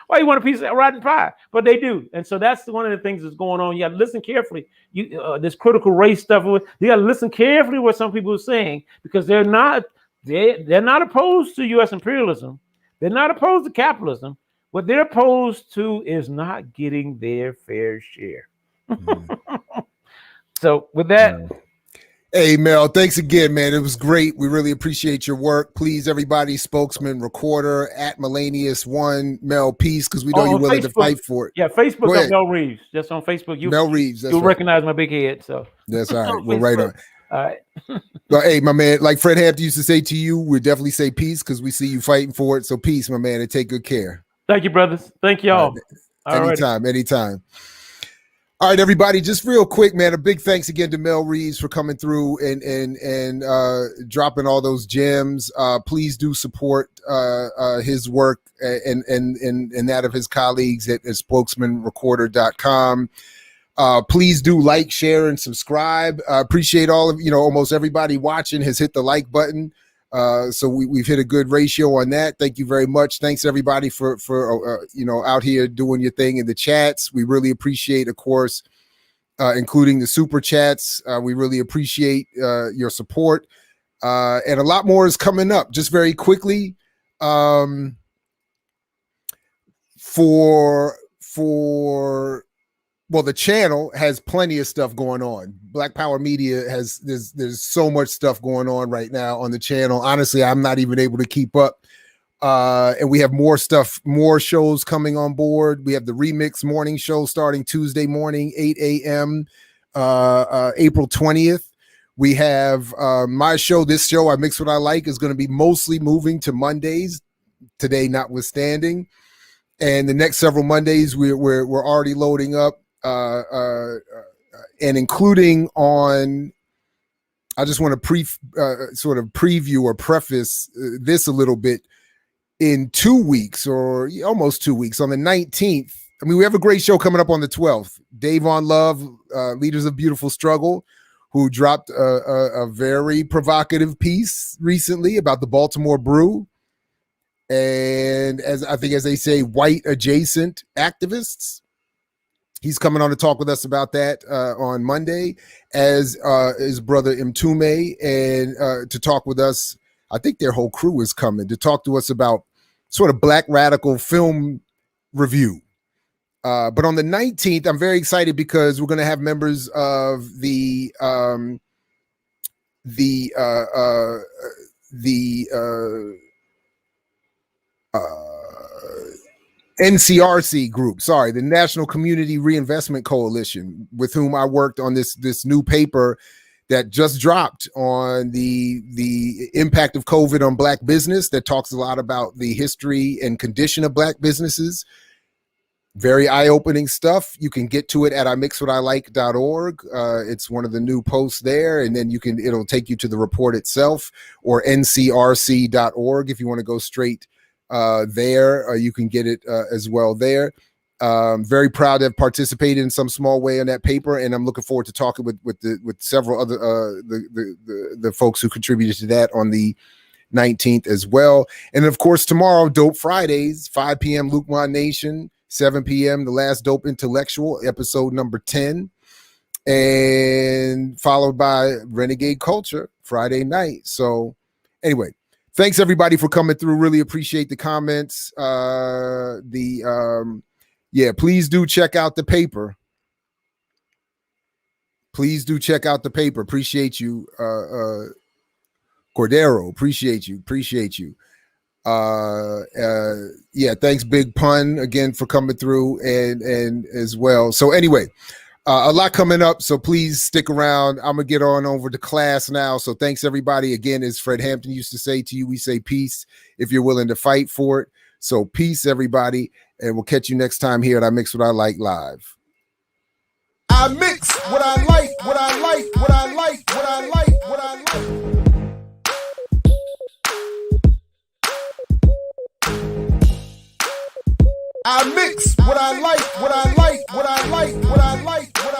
Why you want a piece of rotten pie? But they do. And so that's one of the things that's going on. You got to listen carefully. This critical race stuff, you got to listen carefully what some people are saying, because they're not opposed to U.S. imperialism. They're not opposed to capitalism. What they're opposed to is not getting their fair share. So with that. Hey, Mel, thanks again, man. It was great. We really appreciate your work. Please, everybody, spokesman, recorder, @Melanius1, Mel Peace, because we know you're willing to fight for it. Yeah, Facebook, Mel Reeves. Just on Facebook. Mel Reeves. You'll recognize my big head. So that's all right. We're right on. All right. Well, hey, my man, like Fred Hampton used to say to you, we definitely say peace because we see you fighting for it. So peace, my man, and take good care. Thank you, brothers. Thank y'all. Anytime. All right, everybody, just real quick, man, a big thanks again to Mel Reeves for coming through and dropping all those gems. Please do support his work and that of his colleagues at spokesmanrecorder.com. Please do like, share, and subscribe. Appreciate all of, almost everybody watching has hit the like button. So we've hit a good ratio on that. Thank you very much. Thanks everybody for out here doing your thing in the chats. We really appreciate, of course, including the super chats. We really appreciate your support. And a lot more is coming up. Just very quickly, the channel has plenty of stuff going on. Black Power Media there's so much stuff going on right now on the channel. Honestly, I'm not even able to keep up. And we have more shows coming on board. We have the Remix morning show starting Tuesday morning, 8 a.m., April 20th. We have my show. This show, I Mix What I Like, is going to be mostly moving to Mondays, today notwithstanding. And the next several Mondays, we're already loading up. And including on, I just want to sort of preview or preface this a little bit. In 2 weeks, or almost 2 weeks, on the 19th, we have a great show coming up on the 12th. Dave on Love, Leaders of Beautiful Struggle, who dropped a very provocative piece recently about the Baltimore Brew. And as they say, white adjacent activists. He's coming on to talk with us about that on Monday, as his brother Mtume, and to talk with us. I think their whole crew is coming to talk to us about sort of Black radical film review. But on the 19th, I'm very excited because we're going to have members of the NCRC group, the National Community Reinvestment Coalition, with whom I worked on this new paper that just dropped on the impact of COVID on Black business, that talks a lot about the history and condition of Black businesses. Very eye-opening stuff. You can get to it at imixwhatilike.org. It's one of the new posts there, and then it'll take you to the report itself, or ncrc.org if you want to go straight there. You can get it as well there. Very proud to have participated in some small way on that paper, and I'm looking forward to talking with several other the folks who contributed to that on the 19th as well. And of course, tomorrow, Dope Fridays, 5 p.m. Luke One Nation, 7 p.m. The Last Dope Intellectual, episode number 10, and followed by Renegade Culture Friday night. So anyway, thanks everybody for coming through. Really appreciate the comments. Please do check out the paper. Appreciate you, Cordero. Appreciate you. Thanks, Big Pun, again for coming through and as well. So anyway, a lot coming up, so please stick around. I'm gonna get on over to class now. So thanks everybody. Again, as Fred Hampton used to say to you, we say peace if you're willing to fight for it. So peace, everybody, and we'll catch you next time here at I Mix What I Like Live. I mix what I like, what I like, what I like, what I like, what I like. I mix what I like, what I like, what I like, what I like, what I like.